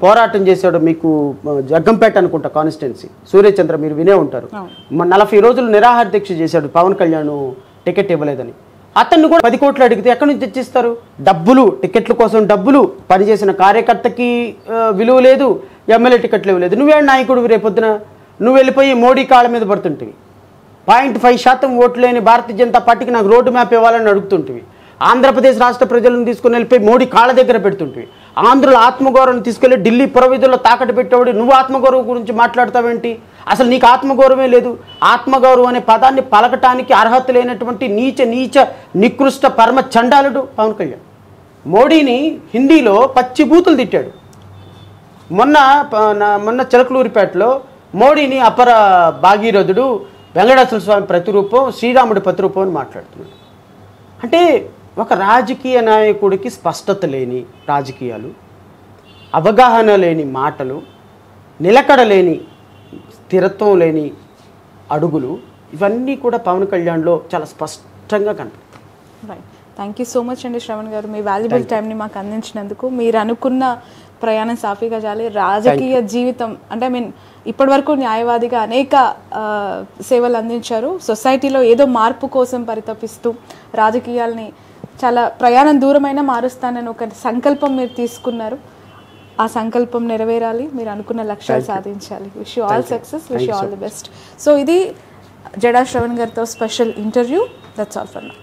పోరాటం చేశాడు. మీకు జగ్గంపేట అనుకుంటా కాన్స్టిట్యున్సీ, సూర్యచంద్ర మీరు వినే ఉంటారు. 40 రోజులు నిరాహార దీక్ష చేశాడు పవన్ కళ్యాణ్ టికెట్ ఇవ్వలేదని. అతన్ని కూడా 10 కోట్లు అడిగితే ఎక్కడి నుంచి తెచ్చిస్తారు? డబ్బులు, టికెట్ల కోసం డబ్బులు, పనిచేసిన కార్యకర్తకి విలువ లేదు, ఎమ్మెల్యే టికెట్లు ఇవ్వలేదు. నువ్వే నాయకుడు, రేపొద్దున నువ్వు వెళ్ళిపోయి మోడీ కాళ్ళ మీద పడుతుంటివి. 0.5% ఓట్లు లేని భారతీయ జనతా పార్టీకి నాకు రోడ్డు మ్యాప్ ఇవ్వాలని అడుగుతుంటివి. ఆంధ్రప్రదేశ్ రాష్ట్ర ప్రజలను తీసుకుని వెళ్ళిపోయి మోడీ కాళ్ళ దగ్గర పెడుతుంటే, ఆంధ్రుల ఆత్మగౌరవం తీసుకెళ్ళి ఢిల్లీ పురవీధుల్లో తాకట్టు పెట్టేవాడు నువ్వు ఆత్మగౌరవం గురించి మాట్లాడతావేంటి? అసలు నీకు ఆత్మగౌరవమే లేదు. ఆత్మగౌరవం అనే పదాన్ని పలకటానికి అర్హత లేనటువంటి నీచ నికృష్ట పరమ చండాలుడు పవన్ కళ్యాణ్. మోడీని హిందీలో పచ్చి బూతులు తిట్టాడు. మొన్న చిలకలూరిపేటలో మోడీని అపర భాగీరథుడు, వెంకటేశ్వర స్వామి ప్రతిరూపం, శ్రీరాముడి ప్రతిరూపం అని మాట్లాడుతున్నాడు. అంటే ఒక రాజకీయ నాయకుడికి స్పష్టత లేని రాజకీయాలు, అవగాహన లేని మాటలు, నిలకడ లేని స్థిరత్వం లేని అడుగులు, ఇవన్నీ కూడా పవన్ కళ్యాణ్లో చాలా స్పష్టంగా కనపడతాయి. Right, thank you so much అండి శ్రవణ్ గారు, మీ వాల్యుబుల్ టైంని మాకు అందించినందుకు. మీరు అనుకున్న ప్రయాణం సాఫీగా జాలి. రాజకీయ జీవితం అంటే ఇప్పటివరకు న్యాయవాదిగా అనేక సేవలు అందించారు. సొసైటీలో ఏదో మార్పు కోసం పరితపిస్తూ రాజకీయాల్ని చాలా ప్రయాణం దూరమైనా మారుస్తానని ఒక సంకల్పం మీరు తీసుకున్నారు. ఆ సంకల్పం నెరవేరాలి, మీరు అనుకున్న లక్ష్యాలు సాధించాలి. Wish you all success, wish you all the best. So ఇది జడా శ్రవణ్ గారితో special interview. That's all for now.